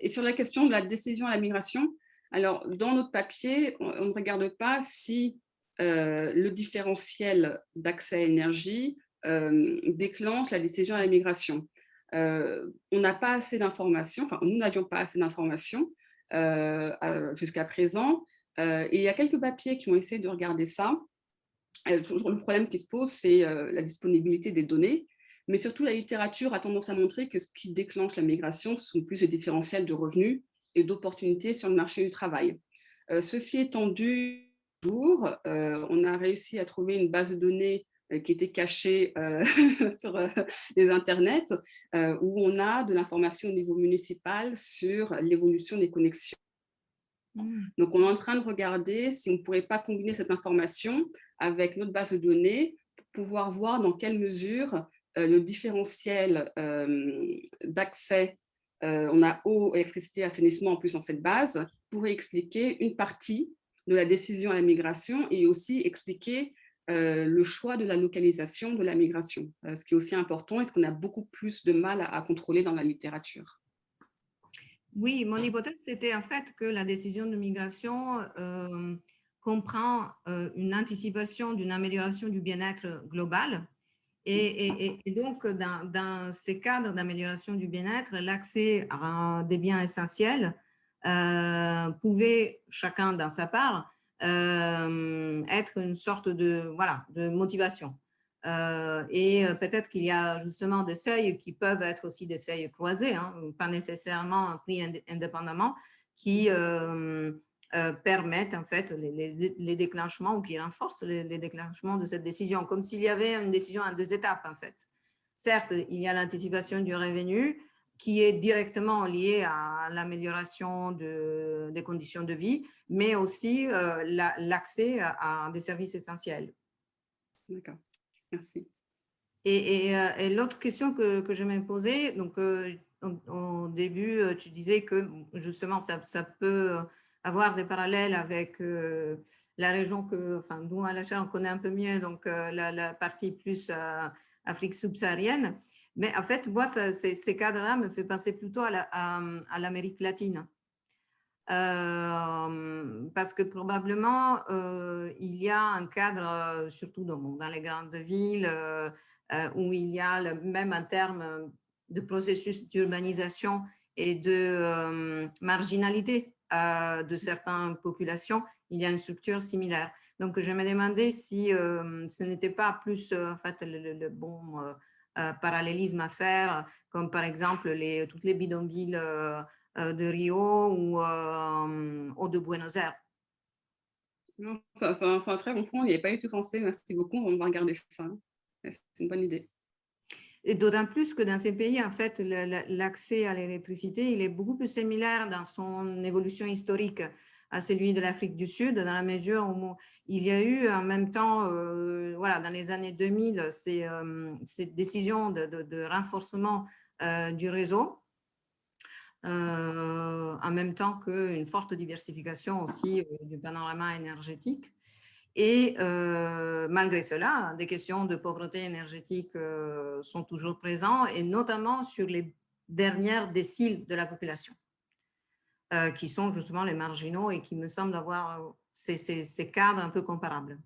Speaker 2: sur la question de la décision à la migration, alors, dans notre papier, on ne regarde pas si le différentiel d'accès à l'énergie déclenche la décision à la migration. On n'a pas assez d'informations, enfin nous n'avions pas assez d'informations jusqu'à présent. Et il y a quelques papiers qui ont essayé de regarder ça. Toujours le problème qui se pose, c'est la disponibilité des données, mais surtout la littérature a tendance à montrer que ce qui déclenche la migration, ce sont plus les différentiels de revenus et d'opportunités sur le marché du travail. Ceci étant dit, on a réussi à trouver une base de données qui était cachée sur les internets, où on a de l'information au niveau municipal sur l'évolution des connexions. Donc, on est en train de regarder si on ne pourrait pas combiner cette information avec notre base de données pour pouvoir voir dans quelle mesure le différentiel d'accès, on a eau, électricité, assainissement en plus dans cette base, pourrait expliquer une partie de la décision à la migration et aussi expliquer le choix de la localisation de la migration, ce qui est aussi important et ce qu'on a beaucoup plus de mal à contrôler dans la littérature.
Speaker 3: Oui, mon hypothèse, c'était en fait que la décision de migration comprend une anticipation d'une amélioration du bien-être global. Et donc, dans ces cadres d'amélioration du bien-être, l'accès à des biens essentiels pouvait, chacun dans sa part, être une sorte de, voilà, de motivation. Peut-être qu'il y a justement des seuils qui peuvent être aussi des seuils croisés, hein, pas nécessairement pris indépendamment, qui permettent en fait les déclenchements ou qui renforcent les déclenchements de cette décision, comme s'il y avait une décision en 2 étapes en fait. Certes, il y a l'anticipation du revenu qui est directement liée à l'amélioration des conditions de vie, mais aussi l'accès à des services essentiels.
Speaker 2: D'accord. Merci.
Speaker 3: Et l'autre question que je me posais, donc au début, tu disais que justement, ça peut avoir des parallèles avec la région enfin, nous, à la chaire, on connaît un peu mieux, donc la partie plus Afrique subsaharienne. Mais en fait, moi, ces cadres-là me font penser plutôt à l'Amérique latine. Parce que probablement, il y a un cadre, surtout dans les grandes villes, où il y a même en termes de processus d'urbanisation et de marginalité de certaines populations, il y a une structure similaire. Donc, je me demandais si ce n'était pas plus en fait, le bon parallélisme à faire, comme par exemple toutes les bidonvilles de Rio ou de Buenos Aires.
Speaker 2: Non, c'est un très bon point, il n'y avait pas eu tout pensé. Merci beaucoup, on va regarder ça. C'est une bonne idée.
Speaker 3: Et d'autant plus que dans ces pays, en fait, l'accès à l'électricité, il est beaucoup plus similaire dans son évolution historique à celui de l'Afrique du Sud, dans la mesure où il y a eu en même temps, voilà, dans les années 2000, ces décisions de renforcement du réseau, en même temps qu'une forte diversification aussi du panorama énergétique. Et malgré cela, des questions de pauvreté énergétique sont toujours présentes, et notamment sur les dernières déciles de la population, qui sont justement les marginaux et qui me semblent avoir ces cadres un peu comparables.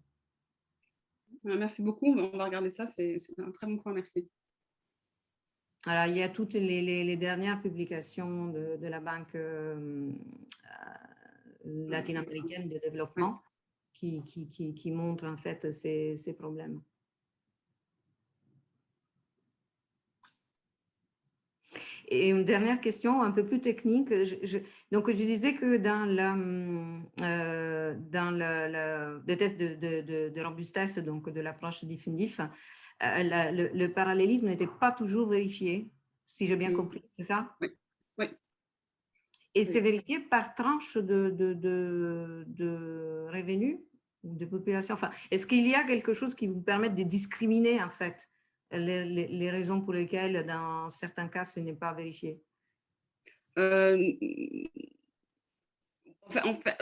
Speaker 2: Merci beaucoup, on va regarder ça, c'est un très bon point, merci.
Speaker 3: Alors, il y a toutes les dernières publications de la Banque latino-américaine de développement qui montrent en fait ces problèmes. Et une dernière question un peu plus technique. Donc, je disais que dans le test de robustesse, donc de l'approche DIF-INDIF, le parallélisme n'était pas toujours vérifié, si j'ai bien compris, c'est ça?
Speaker 2: Oui. Oui.
Speaker 3: Et c'est vérifié par tranche de revenus ou de population. Enfin, est-ce qu'il y a quelque chose qui vous permette de discriminer en fait les raisons pour lesquelles, dans certains cas, ce n'est pas vérifié?
Speaker 2: En fait,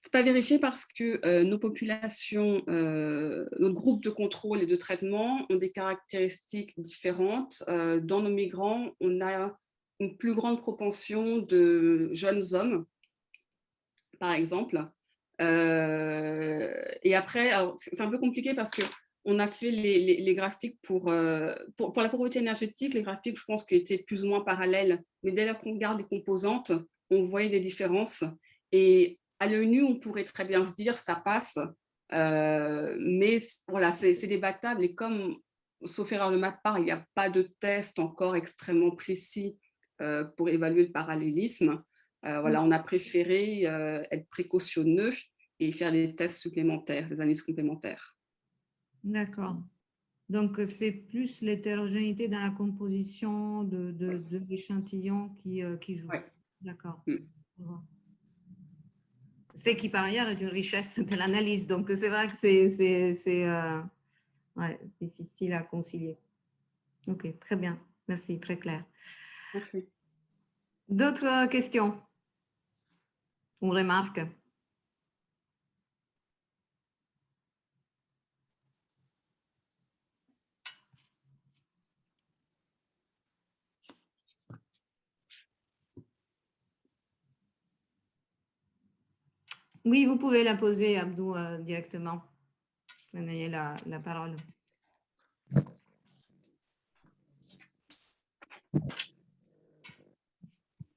Speaker 2: c'est pas vérifié parce que nos populations, notre groupe de contrôle et de traitement ont des caractéristiques différentes. Dans nos migrants, on a une plus grande propension de jeunes hommes, par exemple, Et après, c'est un peu compliqué parce qu'on a fait les graphiques pour la pauvreté énergétique, les graphiques, je pense, qui étaient plus ou moins parallèles. Mais dès lors qu'on regarde les composantes, on voyait des différences. Et à l'œil nu, on pourrait très bien se dire ça passe. Mais voilà, c'est débattable. Et comme, sauf erreur de ma part, il n'y a pas de test encore extrêmement précis pour évaluer le parallélisme, voilà, on a préféré être précautionneux et faire des tests supplémentaires, des analyses complémentaires.
Speaker 3: D'accord. Donc, c'est plus l'hétérogénéité dans la composition de l'échantillon qui joue.
Speaker 2: Ouais.
Speaker 3: D'accord.
Speaker 2: Mm.
Speaker 3: C'est qui, par ailleurs, est une richesse de l'analyse. Donc, c'est vrai que c'est difficile à concilier. OK, très bien. Merci, très clair.
Speaker 2: Merci.
Speaker 3: D'autres questions ou remarques? Oui, vous pouvez la poser, Abdou, directement. Vous avez la parole.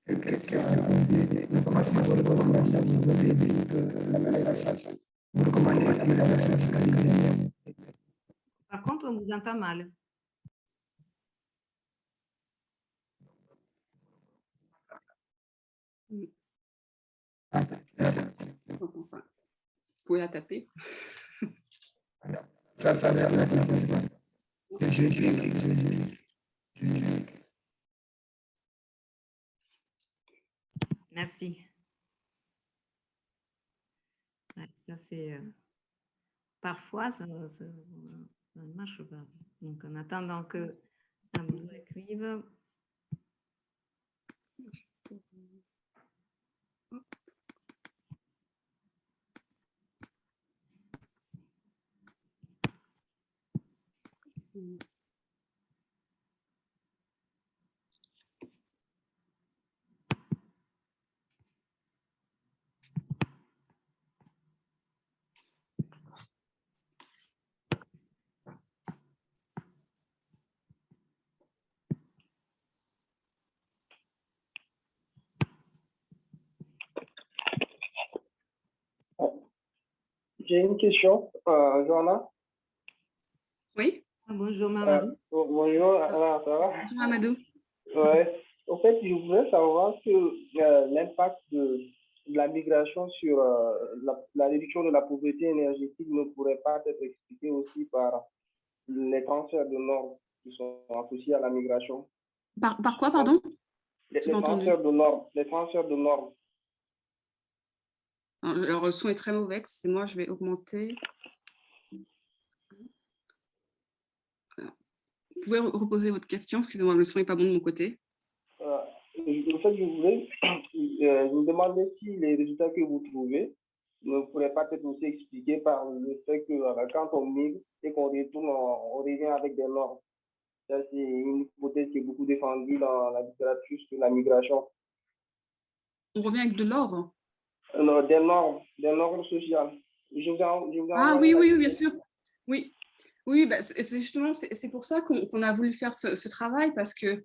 Speaker 4: Qu'est-ce que vous dites? Comment vous recommandez l'amélioration? Vous recommandez l'amélioration de
Speaker 3: Par contre, on vous entend mal.
Speaker 2: Vous pouvez la taper.
Speaker 4: Ça,
Speaker 3: Merci. Ouais, ça, c'est parfois, ça ne marche pas. Donc, en attendant que Abdou écrive.
Speaker 5: J'ai une question, Johanna.
Speaker 2: Oui.
Speaker 3: Bonjour, Mamadou.
Speaker 5: Bonjour, Anna, ça va?
Speaker 2: Bonjour, Amadou.
Speaker 5: Ouais. En fait, je voudrais savoir sur l'impact de la migration sur la réduction de la pauvreté énergétique ne pourrait pas être expliqué aussi par les transferts de normes qui sont associés à la migration.
Speaker 2: Par quoi, pardon?
Speaker 5: Les transferts de normes. Les transferts de normes.
Speaker 2: Alors, le son est très mauvais, c'est moi, je vais augmenter. Voilà. Vous pouvez reposer votre question, excusez-moi, le son n'est pas bon de mon côté.
Speaker 5: En fait, je me demandais si les résultats que vous trouvez ne pourraient pas être aussi expliqués par le fait que quand on migre et qu'on retourne, on revient avec des normes. Ça, c'est une hypothèse qui est beaucoup défendue dans la littérature sur la migration.
Speaker 2: On revient avec de l'or.
Speaker 5: Non, des normes sociales.
Speaker 2: Ah oui, oui, bien sûr. Oui, oui, bah, c'est justement, c'est pour ça qu'on a voulu faire ce travail, parce que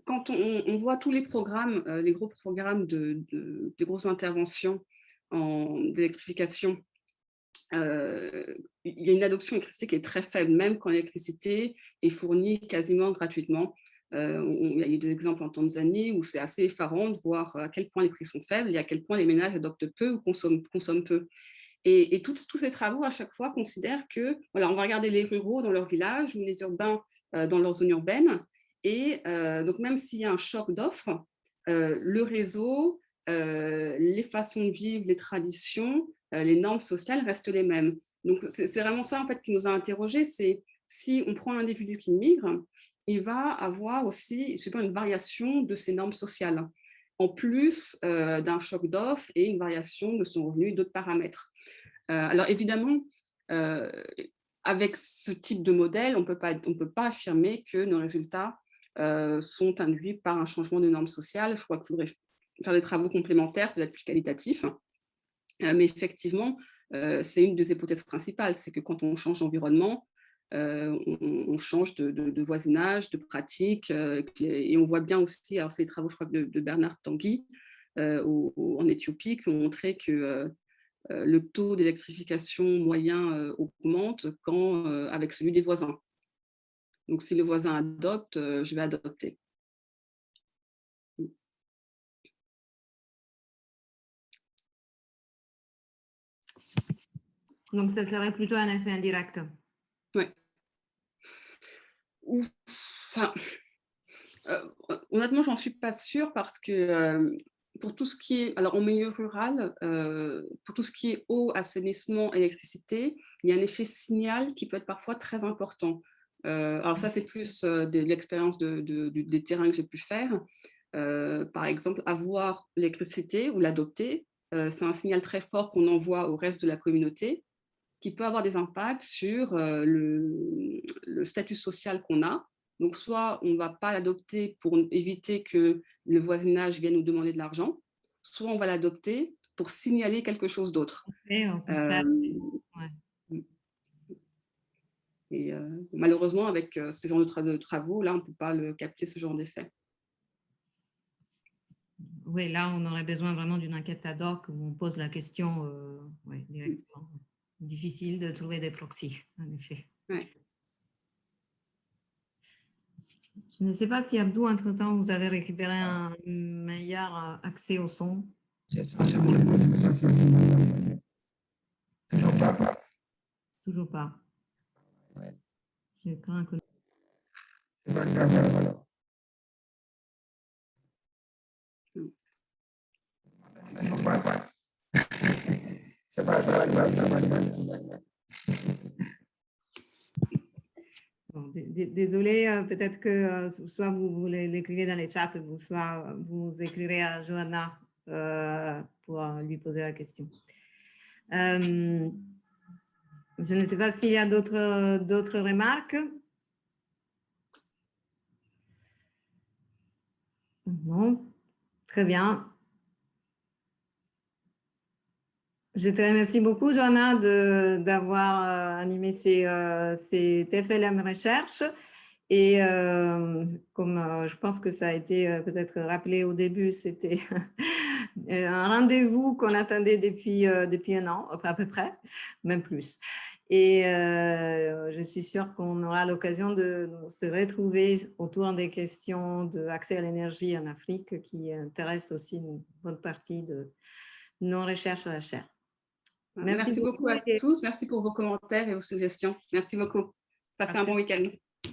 Speaker 2: quand on voit tous les programmes, les gros programmes de grosses interventions d'électrification, il y a une adoption d'électricité qui est très faible, même quand l'électricité est fournie quasiment gratuitement. Il y a eu des exemples en Tanzanie où c'est assez effarant de voir à quel point les prix sont faibles et à quel point les ménages adoptent peu ou consomment peu. Et tous ces travaux, à chaque fois, considèrent que, voilà, on va regarder les ruraux dans leur village ou les urbains dans leur zone urbaine. Et donc, même s'il y a un choc d'offres, le réseau, les façons de vivre, les traditions, les normes sociales restent les mêmes. Donc, c'est vraiment ça, en fait, qui nous a interrogés. C'est si on prend un individu qui migre, il va avoir aussi une variation de ses normes sociales, en plus d'un choc d'offres et une variation de son revenu, d'autres paramètres. Alors évidemment, avec ce type de modèle, on ne peut pas affirmer que nos résultats sont induits par un changement de normes sociales. Je crois qu'il faudrait faire des travaux complémentaires, peut-être plus qualitatifs. Mais effectivement, c'est une des hypothèses principales, c'est que quand on change d'environnement, on change de voisinage, de pratique, et on voit bien aussi, alors c'est les travaux, je crois, de Bernard Tanguy en Éthiopie, qui ont montré que le taux d'électrification moyen augmente avec celui des voisins. Donc, si le voisin adopte, je vais adopter.
Speaker 3: Donc, ça serait plutôt un effet indirect.
Speaker 2: Oui. Enfin, honnêtement, j'en suis pas sûre parce que pour tout ce qui est, alors en milieu rural, pour tout ce qui est eau, assainissement, électricité, il y a un effet signal qui peut être parfois très important. Alors ça, c'est plus de l'expérience des terrains que j'ai pu faire. Par exemple, avoir l'électricité ou l'adopter, c'est un signal très fort qu'on envoie au reste de la communauté, qui peut avoir des impacts sur le statut social qu'on a. Donc, soit on ne va pas l'adopter pour éviter que le voisinage vienne nous demander de l'argent, soit on va l'adopter pour signaler quelque chose d'autre.
Speaker 3: Ouais.
Speaker 2: Et malheureusement, avec ce genre de travaux, là, on ne peut pas capter ce genre d'effet.
Speaker 3: Oui, là, on aurait besoin vraiment d'une enquête ad hoc où on pose la question directement. Difficile de trouver des proxys, en effet.
Speaker 2: Ouais.
Speaker 3: Je ne sais pas si Abdou, entre-temps, vous avez récupéré un meilleur accès au son. Toujours pas. Je crains que... Bon, désolé, peut-être que soit vous l'écrivez dans les chats, soit vous écrirez à Johanna pour lui poser la question. Je ne sais pas s'il y a d'autres remarques. Non, très bien. Je te remercie beaucoup, Johanna, d'avoir animé ces TFLM recherches. Et comme je pense que ça a été peut-être rappelé au début, c'était un rendez-vous qu'on attendait depuis un an, à peu près, même plus. Et je suis sûre qu'on aura l'occasion de se retrouver autour des questions d'accès à l'énergie en Afrique qui intéressent aussi une bonne partie de nos recherches à la chaire.
Speaker 2: Merci beaucoup à tous. Merci pour vos commentaires et vos suggestions. Merci beaucoup. Passez un bon week-end.